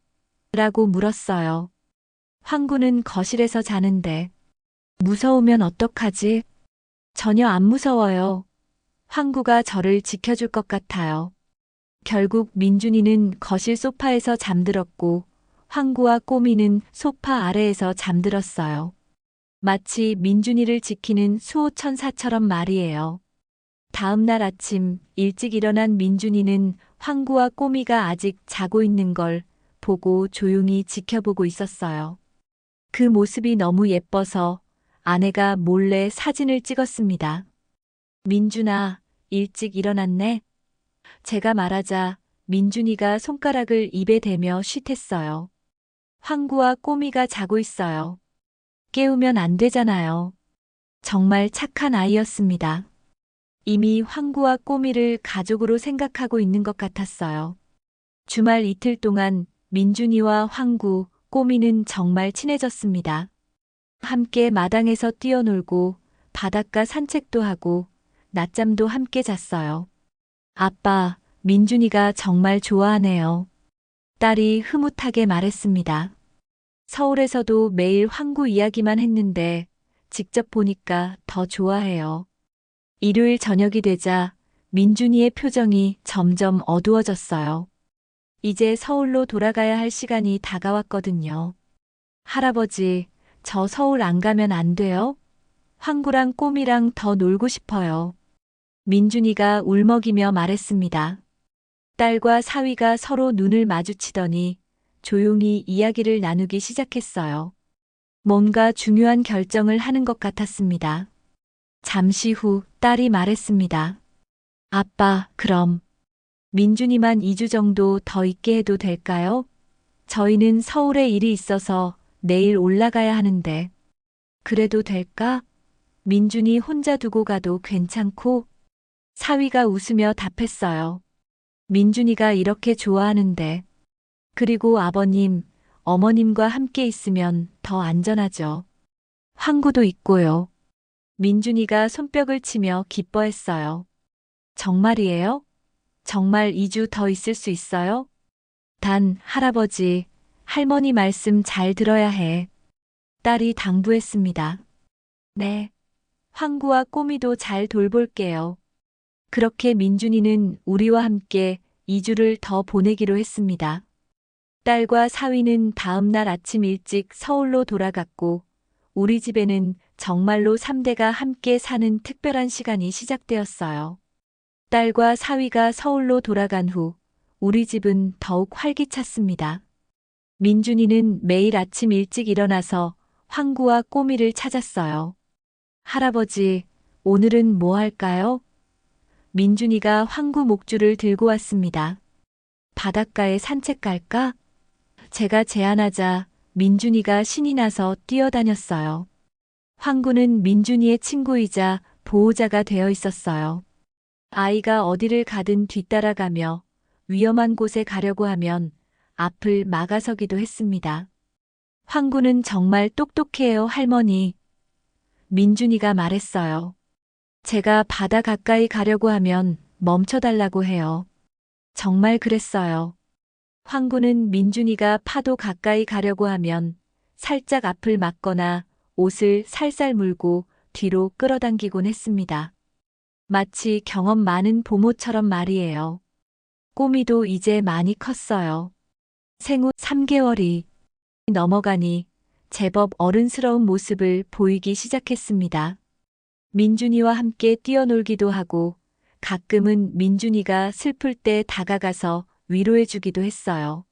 라고 물었어요. 황구는 거실에서 자는데. 무서우면 어떡하지? 전혀 안 무서워요. 황구가 저를 지켜줄 것 같아요. 결국 민준이는 거실 소파에서 잠들었고 황구와 꼬미는 소파 아래에서 잠들었어요. 마치 민준이를 지키는 수호천사처럼 말이에요. 다음 날 아침 일찍 일어난 민준이는 황구와 꼬미가 아직 자고 있는 걸 보고 조용히 지켜보고 있었어요. 그 모습이 너무 예뻐서 아내가 몰래 사진을 찍었습니다. 민준아, 일찍 일어났네? 제가 말하자 민준이가 손가락을 입에 대며 쉿했어요. 황구와 꼬미가 자고 있어요. 깨우면 안 되잖아요. 정말 착한 아이였습니다. 이미 황구와 꼬미를 가족으로 생각하고 있는 것 같았어요. 주말 이틀 동안 민준이와 황구, 꼬미는 정말 친해졌습니다. 함께 마당에서 뛰어놀고 바닷가 산책도 하고 낮잠도 함께 잤어요. 아빠, 민준이가 정말 좋아하네요. 딸이 흐뭇하게 말했습니다. 서울에서도 매일 황구 이야기만 했는데 직접 보니까 더 좋아해요. 일요일 저녁이 되자 민준이의 표정이 점점 어두워졌어요. 이제 서울로 돌아가야 할 시간이 다가왔거든요. 할아버지, 저 서울 안 가면 안 돼요? 황구랑 꼬미랑 더 놀고 싶어요. 민준이가 울먹이며 말했습니다. 딸과 사위가 서로 눈을 마주치더니 조용히 이야기를 나누기 시작했어요. 뭔가 중요한 결정을 하는 것 같았습니다. 잠시 후 딸이 말했습니다. 아빠, 그럼 민준이만 2주 정도 더 있게 해도 될까요? 저희는 서울에 일이 있어서 내일 올라가야 하는데. 그래도 될까? 민준이 혼자 두고 가도 괜찮고? 사위가 웃으며 답했어요. 민준이가 이렇게 좋아하는데. 그리고 아버님, 어머님과 함께 있으면 더 안전하죠. 황구도 있고요. 민준이가 손뼉을 치며 기뻐했어요. 정말이에요? 정말 2주 더 있을 수 있어요? 단, 할아버지, 할머니 말씀 잘 들어야 해. 딸이 당부했습니다. 네. 황구와 꼬미도 잘 돌볼게요. 그렇게 민준이는 우리와 함께 2주를 더 보내기로 했습니다. 딸과 사위는 다음 날 아침 일찍 서울로 돌아갔고 우리 집에는 정말로 3대가 함께 사는 특별한 시간이 시작되었어요. 딸과 사위가 서울로 돌아간 후 우리 집은 더욱 활기찼습니다. 민준이는 매일 아침 일찍 일어나서 황구와 꼬미를 찾았어요. 할아버지, 오늘은 뭐 할까요? 민준이가 황구 목줄을 들고 왔습니다. 바닷가에 산책 갈까? 제가 제안하자 민준이가 신이 나서 뛰어다녔어요. 황구는 민준이의 친구이자 보호자가 되어 있었어요. 아이가 어디를 가든 뒤따라가며 위험한 곳에 가려고 하면 앞을 막아서기도 했습니다. 황구는 정말 똑똑해요, 할머니. 민준이가 말했어요. 제가 바다 가까이 가려고 하면 멈춰달라고 해요. 정말 그랬어요. 황구는 민준이가 파도 가까이 가려고 하면 살짝 앞을 막거나 옷을 살살 물고 뒤로 끌어당기곤 했습니다. 마치 경험 많은 부모처럼 말이에요. 꼬미도 이제 많이 컸어요. 생후 3개월이 넘어가니 제법 어른스러운 모습을 보이기 시작했습니다. 민준이와 함께 뛰어놀기도 하고 가끔은 민준이가 슬플 때 다가가서 위로해주기도 했어요.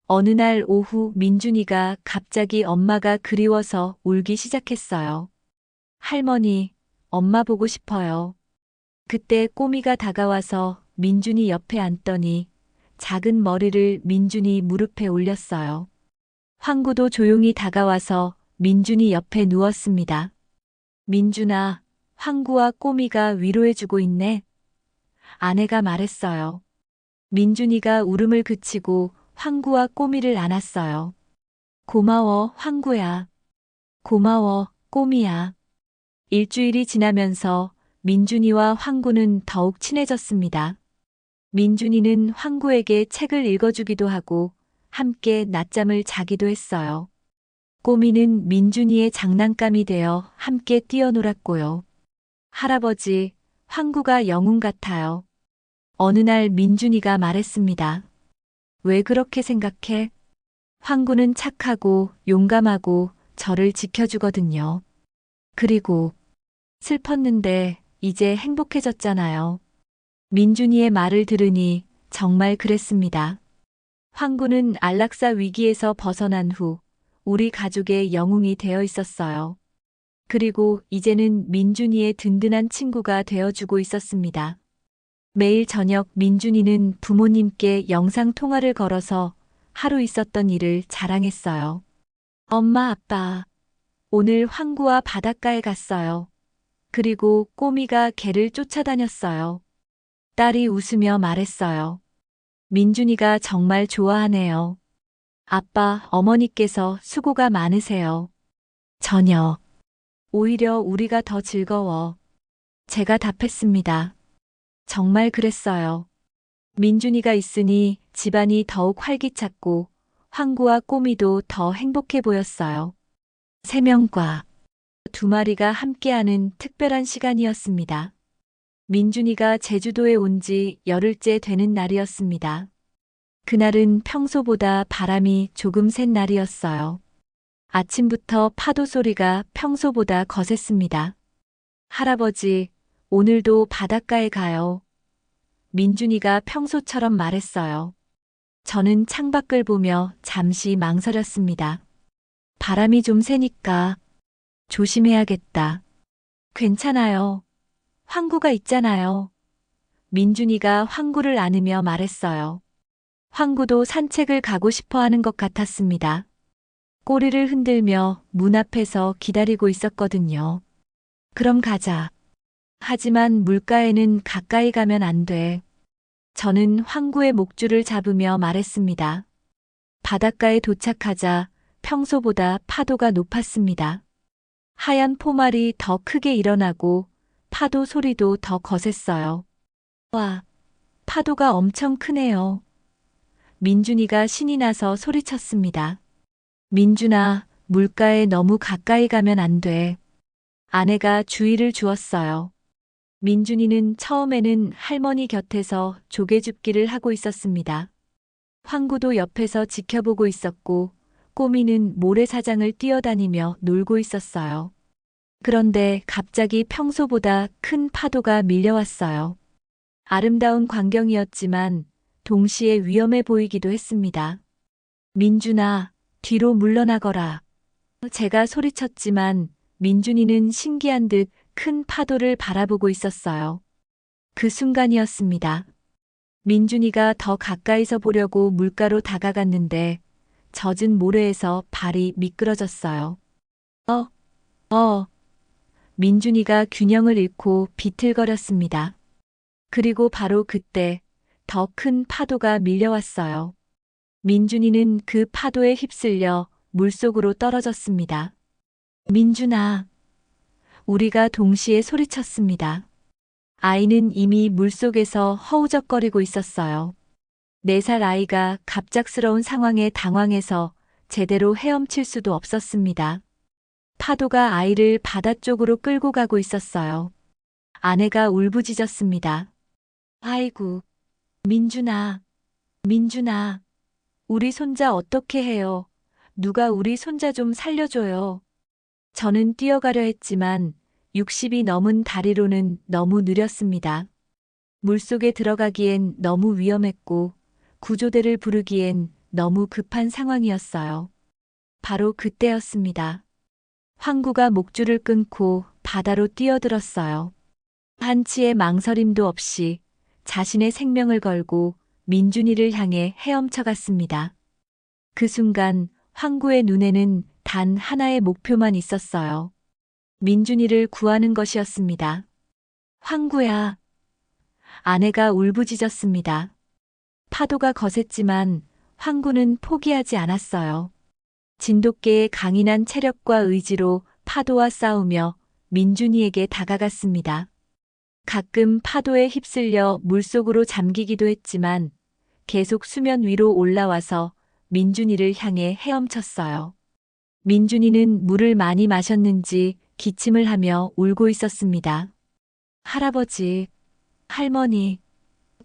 어느 날 오후 민준이가 갑자기 엄마가 그리워서 울기 시작했어요. 할머니, 엄마 보고 싶어요. 그때 꼬미가 다가와서 민준이 옆에 앉더니 작은 머리를 민준이 무릎에 올렸어요. 황구도 조용히 다가와서 민준이 옆에 누웠습니다. 민준아, 황구와 꼬미가 위로해주고 있네. 아내가 말했어요. 민준이가 울음을 그치고 황구와 꼬미를 안았어요. 고마워, 황구야. 고마워, 꼬미야. 일주일이 지나면서 민준이와 황구는 더욱 친해졌습니다. 민준이는 황구에게 책을 읽어주기도 하고 함께 낮잠을 자기도 했어요. 꼬미는 민준이의 장난감이 되어 함께 뛰어놀았고요. 할아버지, 황구가 영웅 같아요. 어느 날 민준이가 말했습니다. 왜 그렇게 생각해? 황구는 착하고 용감하고 저를 지켜주거든요. 그리고 슬펐는데 이제 행복해졌잖아요. 민준이의 말을 들으니 정말 그랬습니다. 황구는 안락사 위기에서 벗어난 후 우리 가족의 영웅이 되어 있었어요. 그리고 이제는 민준이의 든든한 친구가 되어주고 있었습니다. 매일 저녁 민준이는 부모님께 영상 통화를 걸어서 하루 있었던 일을 자랑했어요. 엄마, 아빠, 오늘 황구와 바닷가에 갔어요. 그리고 꼬미가 개를 쫓아다녔어요. 딸이 웃으며 말했어요. 민준이가 정말 좋아하네요. 아빠, 어머니께서 수고가 많으세요. 전혀. 오히려 우리가 더 즐거워. 제가 답했습니다. 정말 그랬어요. 민준이가 있으니 집안이 더욱 활기찼고 황구와 꼬미도 더 행복해 보였어요. 세 명과 두 마리가 함께하는 특별한 시간이었습니다. 민준이가 제주도에 온 지 열흘째 되는 날이었습니다. 그날은 평소보다 바람이 조금 센 날이었어요. 아침부터 파도 소리가 평소보다 거셌습니다. 할아버지, 오늘도 바닷가에 가요. 민준이가 평소처럼 말했어요. 저는 창밖을 보며 잠시 망설였습니다. 바람이 좀 세니까 조심해야겠다. 괜찮아요. 황구가 있잖아요. 민준이가 황구를 안으며 말했어요. 황구도 산책을 가고 싶어 하는 것 같았습니다. 꼬리를 흔들며 문 앞에서 기다리고 있었거든요. 그럼 가자. 하지만 물가에는 가까이 가면 안 돼. 저는 황구의 목줄을 잡으며 말했습니다. 바닷가에 도착하자 평소보다 파도가 높았습니다. 하얀 포말이 더 크게 일어나고 파도 소리도 더 거셌어요. 와, 파도가 엄청 크네요. 민준이가 신이 나서 소리쳤습니다. 민준아, 물가에 너무 가까이 가면 안 돼. 아내가 주의를 주었어요. 민준이는 처음에는 할머니 곁에서 조개줍기를 하고 있었습니다. 황구도 옆에서 지켜보고 있었고 꼬미는 모래사장을 뛰어다니며 놀고 있었어요. 그런데 갑자기 평소보다 큰 파도가 밀려왔어요. 아름다운 광경이었지만 동시에 위험해 보이기도 했습니다. 민준아, 뒤로 물러나거라. 제가 소리쳤지만 민준이는 신기한 듯 큰 파도를 바라보고 있었어요. 그 순간이었습니다. 민준이가 더 가까이서 보려고 물가로 다가갔는데 젖은 모래에서 발이 미끄러졌어요. 민준이가 균형을 잃고 비틀거렸습니다. 그리고 바로 그때 더 큰 파도가 밀려왔어요. 민준이는 그 파도에 휩쓸려 물속으로 떨어졌습니다. 민준아. 우리가 동시에 소리쳤습니다. 아이는 이미 물속에서 허우적거리고 있었어요. 4살 아이가 갑작스러운 상황에 당황해서 제대로 헤엄칠 수도 없었습니다. 파도가 아이를 바다 쪽으로 끌고 가고 있었어요. 아내가 울부짖었습니다. 아이고, 민준아, 민준아, 우리 손자 어떻게 해요? 누가 우리 손자 좀 살려줘요. 저는 뛰어가려 했지만 60이 넘은 다리로는 너무 느렸습니다. 물속에 들어가기엔 너무 위험했고 구조대를 부르기엔 너무 급한 상황이었어요. 바로 그때였습니다. 황구가 목줄을 끊고 바다로 뛰어들었어요. 한치의 망설임도 없이 자신의 생명을 걸고 민준이를 향해 헤엄쳐 갔습니다. 그 순간 황구의 눈에는 단 하나의 목표만 있었어요. 민준이를 구하는 것이었습니다. 황구야. 아내가 울부짖었습니다. 파도가 거셌지만 황구는 포기하지 않았어요. 진돗개의 강인한 체력과 의지로 파도와 싸우며 민준이에게 다가갔습니다. 가끔 파도에 휩쓸려 물속으로 잠기기도 했지만 계속 수면 위로 올라와서 민준이를 향해 헤엄쳤어요. 민준이는 물을 많이 마셨는지 기침을 하며 울고 있었습니다. 할아버지, 할머니.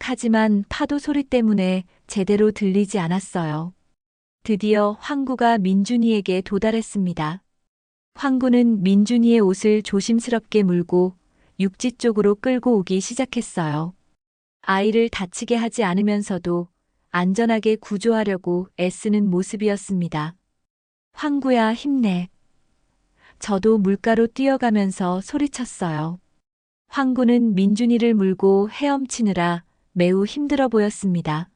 하지만 파도 소리 때문에 제대로 들리지 않았어요. 드디어 황구가 민준이에게 도달했습니다. 황구는 민준이의 옷을 조심스럽게 물고 육지 쪽으로 끌고 오기 시작했어요. 아이를 다치게 하지 않으면서도 안전하게 구조하려고 애쓰는 모습이었습니다. 황구야, 힘내. 저도 물가로 뛰어가면서 소리쳤어요. 황구는 민준이를 물고 헤엄치느라 매우 힘들어 보였습니다.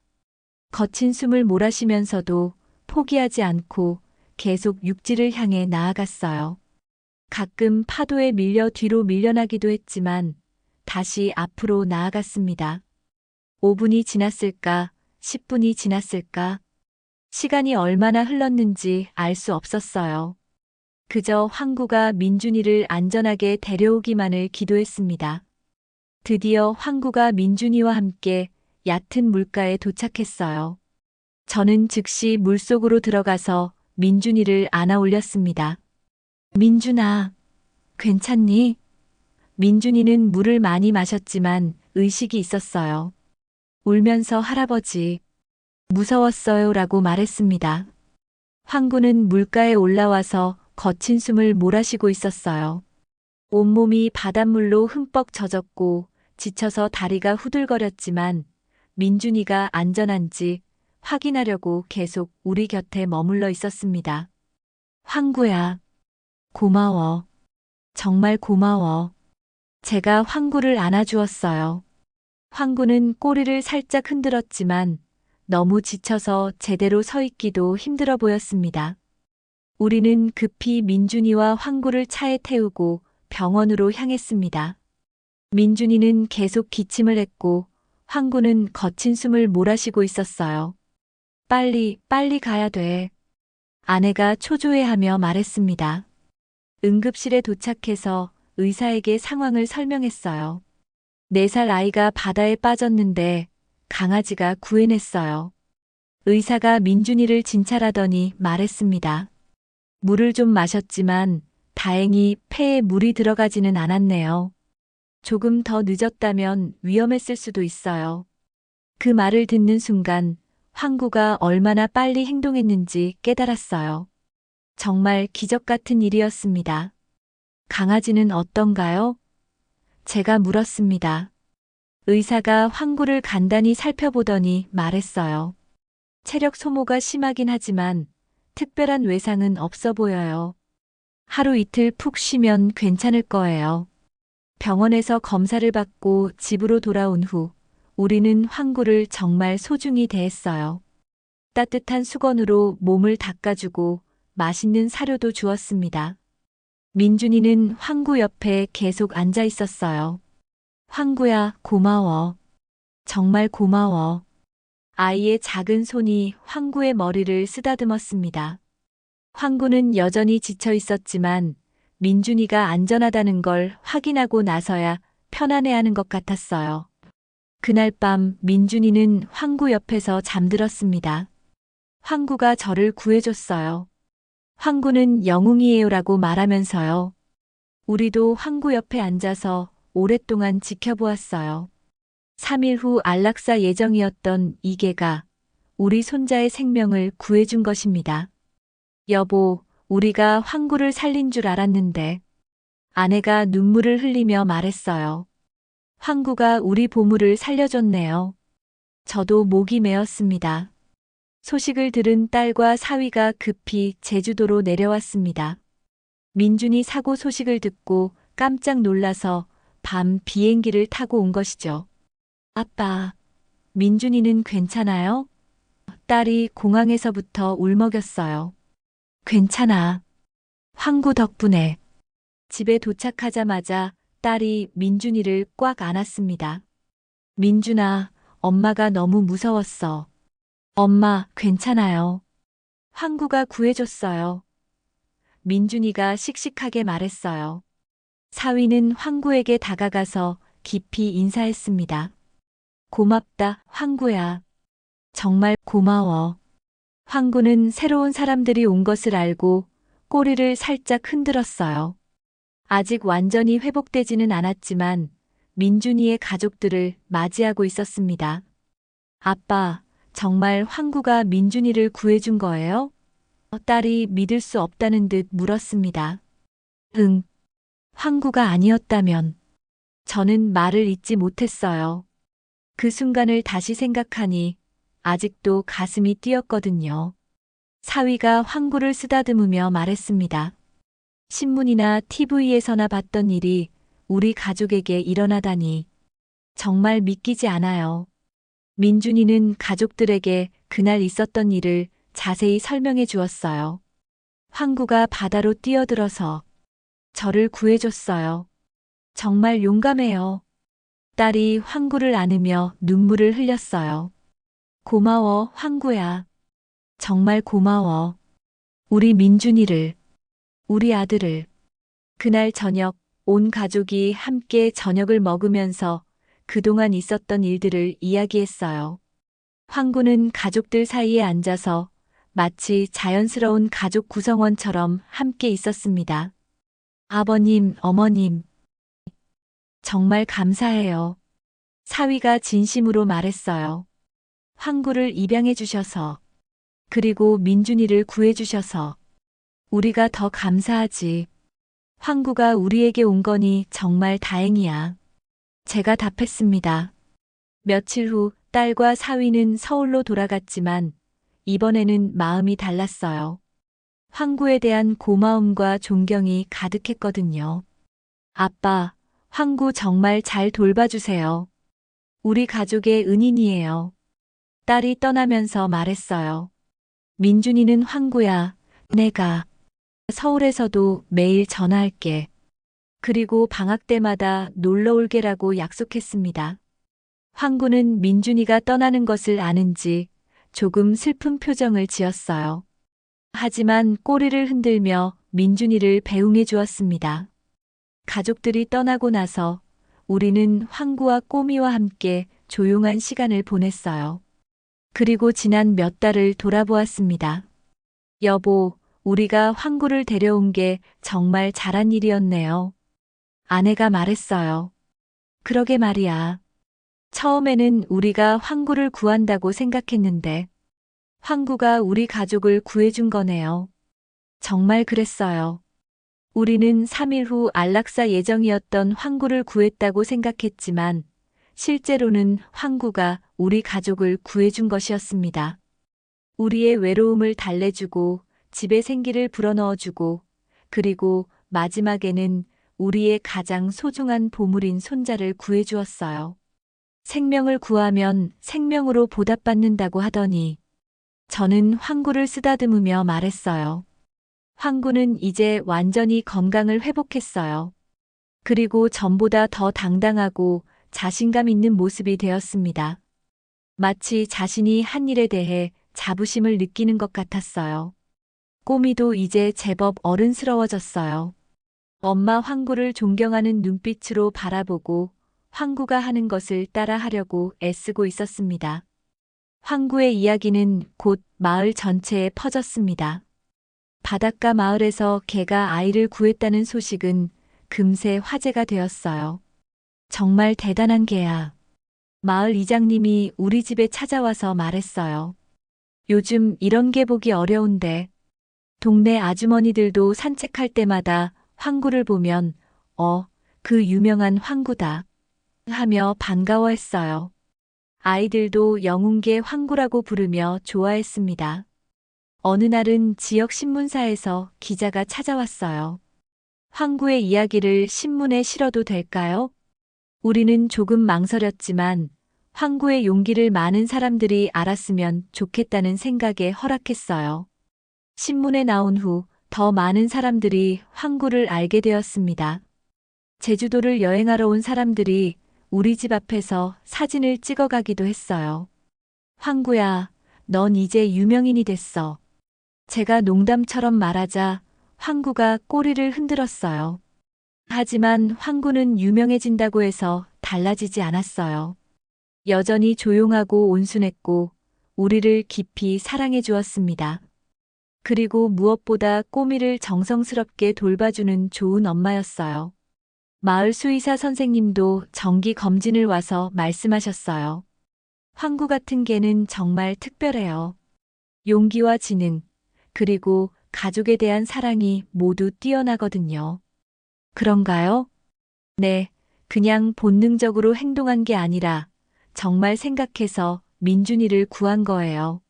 거친 숨을 몰아쉬면서도 포기하지 않고 계속 육지를 향해 나아갔어요. 가끔 파도에 밀려 뒤로 밀려나기도 했지만 다시 앞으로 나아갔습니다. 5분이 지났을까, 10분이 지났을까? 시간이 얼마나 흘렀는지 알 수 없었어요. 그저 황구가 민준이를 안전하게 데려오기만을 기도했습니다. 드디어 황구가 민준이와 함께 얕은 물가에 도착했어요. 저는 즉시 물속으로 들어가서 민준이를 안아 올렸습니다. 민준아, 괜찮니? 민준이는 물을 많이 마셨지만 의식이 있었어요. 울면서 할아버지, 무서웠어요 라고 말했습니다. 황구는 물가에 올라와서 거친 숨을 몰아쉬고 있었어요. 온몸이 바닷물로 흠뻑 젖었고 지쳐서 다리가 후들거렸지만 민준이가 안전한지 확인하려고 계속 우리 곁에 머물러 있었습니다. 황구야, 고마워. 정말 고마워. 제가 황구를 안아주었어요. 황구는 꼬리를 살짝 흔들었지만 너무 지쳐서 제대로 서 있기도 힘들어 보였습니다. 우리는 급히 민준이와 황구를 차에 태우고 병원으로 향했습니다. 민준이는 계속 기침을 했고 황구는 거친 숨을 몰아쉬고 있었어요. 빨리 가야 돼. 아내가 초조해하며 말했습니다. 응급실에 도착해서 의사에게 상황을 설명했어요. 4살 아이가 바다에 빠졌는데 강아지가 구해냈어요. 의사가 민준이를 진찰하더니 말했습니다. 물을 좀 마셨지만 다행히 폐에 물이 들어가지는 않았네요. 조금 더 늦었다면 위험했을 수도 있어요. 그 말을 듣는 순간 황구가 얼마나 빨리 행동했는지 깨달았어요. 정말 기적 같은 일이었습니다. 강아지는 어떤가요? 제가 물었습니다. 의사가 황구를 간단히 살펴보더니 말했어요. 체력 소모가 심하긴 하지만 특별한 외상은 없어 보여요. 하루 이틀 푹 쉬면 괜찮을 거예요. 병원에서 검사를 받고 집으로 돌아온 후 우리는 황구를 정말 소중히 대했어요. 따뜻한 수건으로 몸을 닦아주고 맛있는 사료도 주었습니다. 민준이는 황구 옆에 계속 앉아 있었어요. 황구야, 고마워. 정말 고마워. 아이의 작은 손이 황구의 머리를 쓰다듬었습니다. 황구는 여전히 지쳐 있었지만 민준이가 안전하다는 걸 확인하고 나서야 편안해하는 것 같았어요. 그날 밤 민준이는 황구 옆에서 잠들었습니다. 황구가 저를 구해줬어요. 황구는 영웅이에요라고 말하면서요. 우리도 황구 옆에 앉아서 오랫동안 지켜보았어요. 3일 후 안락사 예정이었던 이 개가 우리 손자의 생명을 구해준 것입니다. 여보, 우리가 황구를 살린 줄 알았는데. 아내가 눈물을 흘리며 말했어요. 황구가 우리 보물을 살려줬네요. 저도 목이 메었습니다. 소식을 들은 딸과 사위가 급히 제주도로 내려왔습니다. 민준이 사고 소식을 듣고 깜짝 놀라서 밤 비행기를 타고 온 것이죠. 아빠, 민준이는 괜찮아요? 딸이 공항에서부터 울먹였어요. 괜찮아. 황구 덕분에. 집에 도착하자마자 딸이 민준이를 꽉 안았습니다. 민준아, 엄마가 너무 무서웠어. 엄마, 괜찮아요. 황구가 구해줬어요. 민준이가 씩씩하게 말했어요. 사위는 황구에게 다가가서 깊이 인사했습니다. 고맙다, 황구야. 정말 고마워. 황구는 새로운 사람들이 온 것을 알고 꼬리를 살짝 흔들었어요. 아직 완전히 회복되지는 않았지만 민준이의 가족들을 맞이하고 있었습니다. 아빠, 정말 황구가 민준이를 구해준 거예요? 딸이 믿을 수 없다는 듯 물었습니다. 응. 황구가 아니었다면 저는 말을 잇지 못했어요. 그 순간을 다시 생각하니 아직도 가슴이 뛰었거든요. 사위가 황구를 쓰다듬으며 말했습니다. 신문이나 TV에서나 봤던 일이 우리 가족에게 일어나다니 정말 믿기지 않아요. 민준이는 가족들에게 그날 있었던 일을 자세히 설명해 주었어요. 황구가 바다로 뛰어들어서 저를 구해줬어요. 정말 용감해요. 딸이 황구를 안으며 눈물을 흘렸어요. 고마워, 황구야. 정말 고마워. 우리 민준이를, 우리 아들을. 그날 저녁 온 가족이 함께 저녁을 먹으면서 그동안 있었던 일들을 이야기했어요. 황구는 가족들 사이에 앉아서 마치 자연스러운 가족 구성원처럼 함께 있었습니다. 아버님, 어머님. 정말 감사해요. 사위가 진심으로 말했어요. 황구를 입양해 주셔서, 그리고 민준이를 구해 주셔서 우리가 더 감사하지. 황구가 우리에게 온 거니 정말 다행이야. 제가 답했습니다. 며칠 후 딸과 사위는 서울로 돌아갔지만 이번에는 마음이 달랐어요. 황구에 대한 고마움과 존경이 가득했거든요. 아빠, 황구 정말 잘 돌봐주세요. 우리 가족의 은인이에요. 딸이 떠나면서 말했어요. 민준이는 황구야, 내가 서울에서도 매일 전화할게. 그리고 방학 때마다 놀러 올게라고 약속했습니다. 황구는 민준이가 떠나는 것을 아는지 조금 슬픈 표정을 지었어요. 하지만 꼬리를 흔들며 민준이를 배웅해 주었습니다. 가족들이 떠나고 나서 우리는 황구와 꼬미와 함께 조용한 시간을 보냈어요. 그리고 지난 몇 달을 돌아보았습니다. 여보, 우리가 황구를 데려온 게 정말 잘한 일이었네요. 아내가 말했어요. 그러게 말이야. 처음에는 우리가 황구를 구한다고 생각했는데 황구가 우리 가족을 구해준 거네요. 정말 그랬어요. 우리는 3일 후 안락사 예정이었던 황구를 구했다고 생각했지만 실제로는 황구가 우리 가족을 구해준 것이었습니다. 우리의 외로움을 달래주고 집에 생기를 불어넣어주고 그리고 마지막에는 우리의 가장 소중한 보물인 손자를 구해주었어요. 생명을 구하면 생명으로 보답받는다고 하더니 저는 황구를 쓰다듬으며 말했어요. 황구는 이제 완전히 건강을 회복했어요. 그리고 전보다 더 당당하고 자신감 있는 모습이 되었습니다. 마치 자신이 한 일에 대해 자부심을 느끼는 것 같았어요. 꼬미도 이제 제법 어른스러워졌어요. 엄마 황구를 존경하는 눈빛으로 바라보고 황구가 하는 것을 따라하려고 애쓰고 있었습니다. 황구의 이야기는 곧 마을 전체에 퍼졌습니다. 바닷가 마을에서 개가 아이를 구했다는 소식은 금세 화제가 되었어요. 정말 대단한 개야. 마을 이장님이 우리 집에 찾아와서 말했어요. 요즘 이런 개 보기 어려운데 동네 아주머니들도 산책할 때마다 황구를 보면 그 유명한 황구다 하며 반가워했어요. 아이들도 영웅계 황구라고 부르며 좋아했습니다. 어느 날은 지역 신문사에서 기자가 찾아왔어요. 황구의 이야기를 신문에 실어도 될까요? 우리는 조금 망설였지만 황구의 용기를 많은 사람들이 알았으면 좋겠다는 생각에 허락했어요. 신문에 나온 후 더 많은 사람들이 황구를 알게 되었습니다. 제주도를 여행하러 온 사람들이 우리 집 앞에서 사진을 찍어가기도 했어요. 황구야, 넌 이제 유명인이 됐어. 제가 농담처럼 말하자 황구가 꼬리를 흔들었어요. 하지만 황구는 유명해진다고 해서 달라지지 않았어요. 여전히 조용하고 온순했고 우리를 깊이 사랑해 주었습니다. 그리고 무엇보다 꼬미를 정성스럽게 돌봐주는 좋은 엄마였어요. 마을 수의사 선생님도 정기 검진을 와서 말씀하셨어요. 황구 같은 개는 정말 특별해요. 용기와 지능, 그리고 가족에 대한 사랑이 모두 뛰어나거든요. 그런가요? 네, 그냥 본능적으로 행동한 게 아니라 정말 생각해서 민준이를 구한 거예요.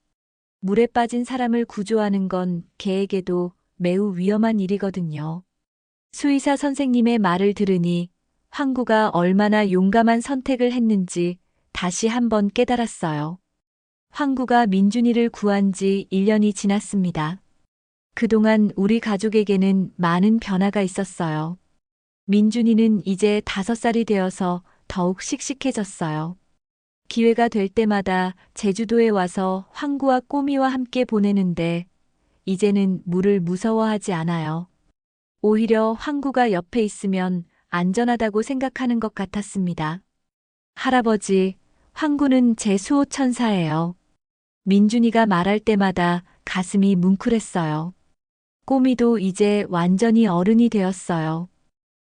물에 빠진 사람을 구조하는 건 개에게도 매우 위험한 일이거든요. 수의사 선생님의 말을 들으니 황구가 얼마나 용감한 선택을 했는지 다시 한번 깨달았어요. 황구가 민준이를 구한 지 1년이 지났습니다. 그동안 우리 가족에게는 많은 변화가 있었어요. 민준이는 이제 5살이 되어서 더욱 씩씩해졌어요. 기회가 될 때마다 제주도에 와서 황구와 꼬미와 함께 보내는데 이제는 물을 무서워하지 않아요. 오히려 황구가 옆에 있으면 안전하다고 생각하는 것 같았습니다. 할아버지, 황구는 제 수호천사예요. 민준이가 말할 때마다 가슴이 뭉클했어요. 꼬미도 이제 완전히 어른이 되었어요.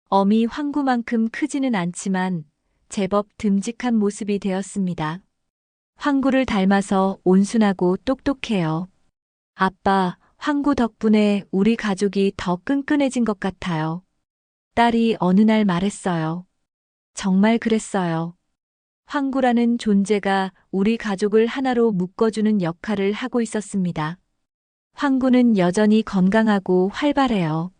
어미 황구만큼 크지는 않지만 제법 듬직한 모습이 되었습니다. 황구를 닮아서 온순하고 똑똑해요. 아빠, 황구 덕분에 우리 가족이 더 끈끈해진 것 같아요. 딸이 어느 날 말했어요. 정말 그랬어요. 황구라는 존재가 우리 가족을 하나로 묶어주는 역할을 하고 있었습니다. 황구는 여전히 건강하고 활발해요.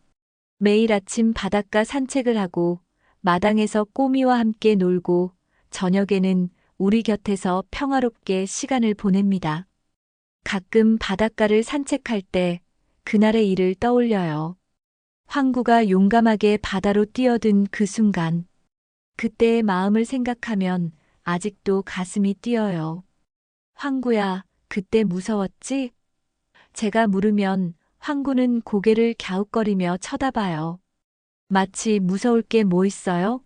매일 아침 바닷가 산책을 하고 마당에서 꼬미와 함께 놀고 저녁에는 우리 곁에서 평화롭게 시간을 보냅니다. 가끔 바닷가를 산책할 때 그날의 일을 떠올려요. 황구가 용감하게 바다로 뛰어든 그 순간, 그때의 마음을 생각하면 아직도 가슴이 뛰어요. 황구야, 그때 무서웠지? 제가 물으면 황구는 고개를 갸웃거리며 쳐다봐요. 마치 무서울 게 뭐 있어요?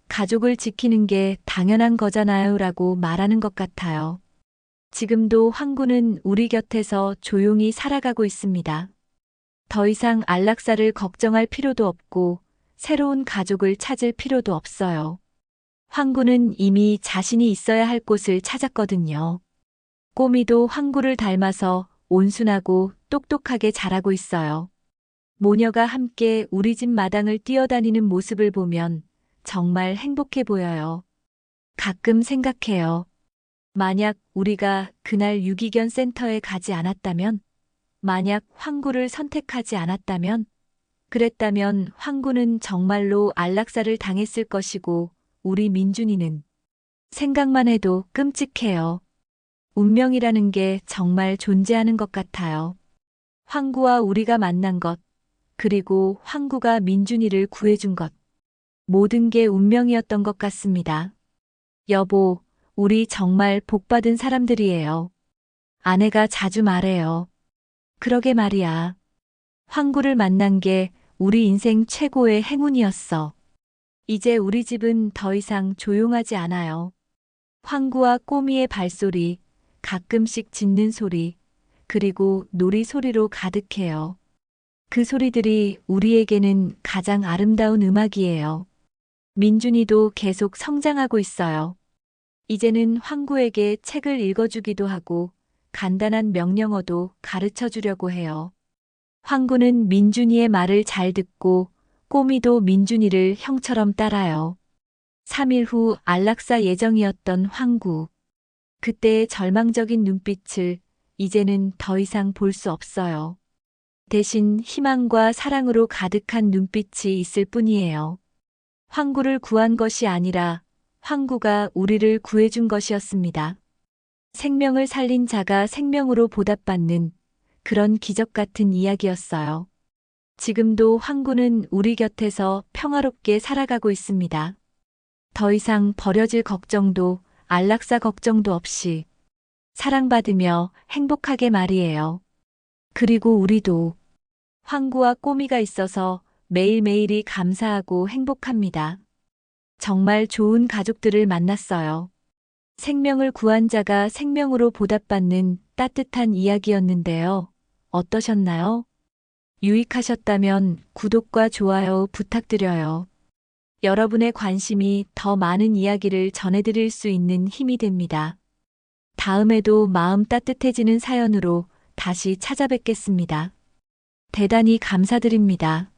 가족을 지키는 게 당연한 거잖아요 라고 말하는 것 같아요. 지금도 황구는 우리 곁에서 조용히 살아가고 있습니다. 더 이상 안락사를 걱정할 필요도 없고 새로운 가족을 찾을 필요도 없어요. 황구는 이미 자신이 있어야 할 곳을 찾았거든요. 꼬미도 황구를 닮아서 온순하고 똑똑하게 자라고 있어요. 모녀가 함께 우리 집 마당을 뛰어다니는 모습을 보면 정말 행복해 보여요. 가끔 생각해요. 만약 우리가 그날 유기견 센터에 가지 않았다면, 만약 황구를 선택하지 않았다면, 그랬다면 황구는 정말로 안락사를 당했을 것이고 우리 민준이는 생각만 해도 끔찍해요. 운명이라는 게 정말 존재하는 것 같아요. 황구와 우리가 만난 것, 그리고 황구가 민준이를 구해준 것. 모든 게 운명이었던 것 같습니다. 여보, 우리 정말 복받은 사람들이에요. 아내가 자주 말해요. 그러게 말이야. 황구를 만난 게 우리 인생 최고의 행운이었어. 이제 우리 집은 더 이상 조용하지 않아요. 황구와 꼬미의 발소리, 가끔씩 짖는 소리, 그리고 놀이 소리로 가득해요. 그 소리들이 우리에게는 가장 아름다운 음악이에요. 민준이도 계속 성장하고 있어요. 이제는 황구에게 책을 읽어주기도 하고 간단한 명령어도 가르쳐 주려고 해요. 황구는 민준이의 말을 잘 듣고 꼬미도 민준이를 형처럼 따라요. 3일 후 안락사 예정이었던 황구. 그때의 절망적인 눈빛을 이제는 더 이상 볼 수 없어요. 대신 희망과 사랑으로 가득한 눈빛이 있을 뿐이에요. 황구를 구한 것이 아니라 황구가 우리를 구해준 것이었습니다. 생명을 살린 자가 생명으로 보답받는 그런 기적 같은 이야기였어요. 지금도 황구는 우리 곁에서 평화롭게 살아가고 있습니다. 더 이상 버려질 걱정도 안락사 걱정도 없이 사랑받으며 행복하게 말이에요. 그리고 우리도 황구와 꼬미가 있어서 매일매일이 감사하고 행복합니다. 정말 좋은 가족들을 만났어요. 생명을 구한 자가 생명으로 보답받는 따뜻한 이야기였는데요. 어떠셨나요? 유익하셨다면 구독과 좋아요 부탁드려요. 여러분의 관심이 더 많은 이야기를 전해드릴 수 있는 힘이 됩니다. 다음에도 마음 따뜻해지는 사연으로 다시 찾아뵙겠습니다. 대단히 감사드립니다.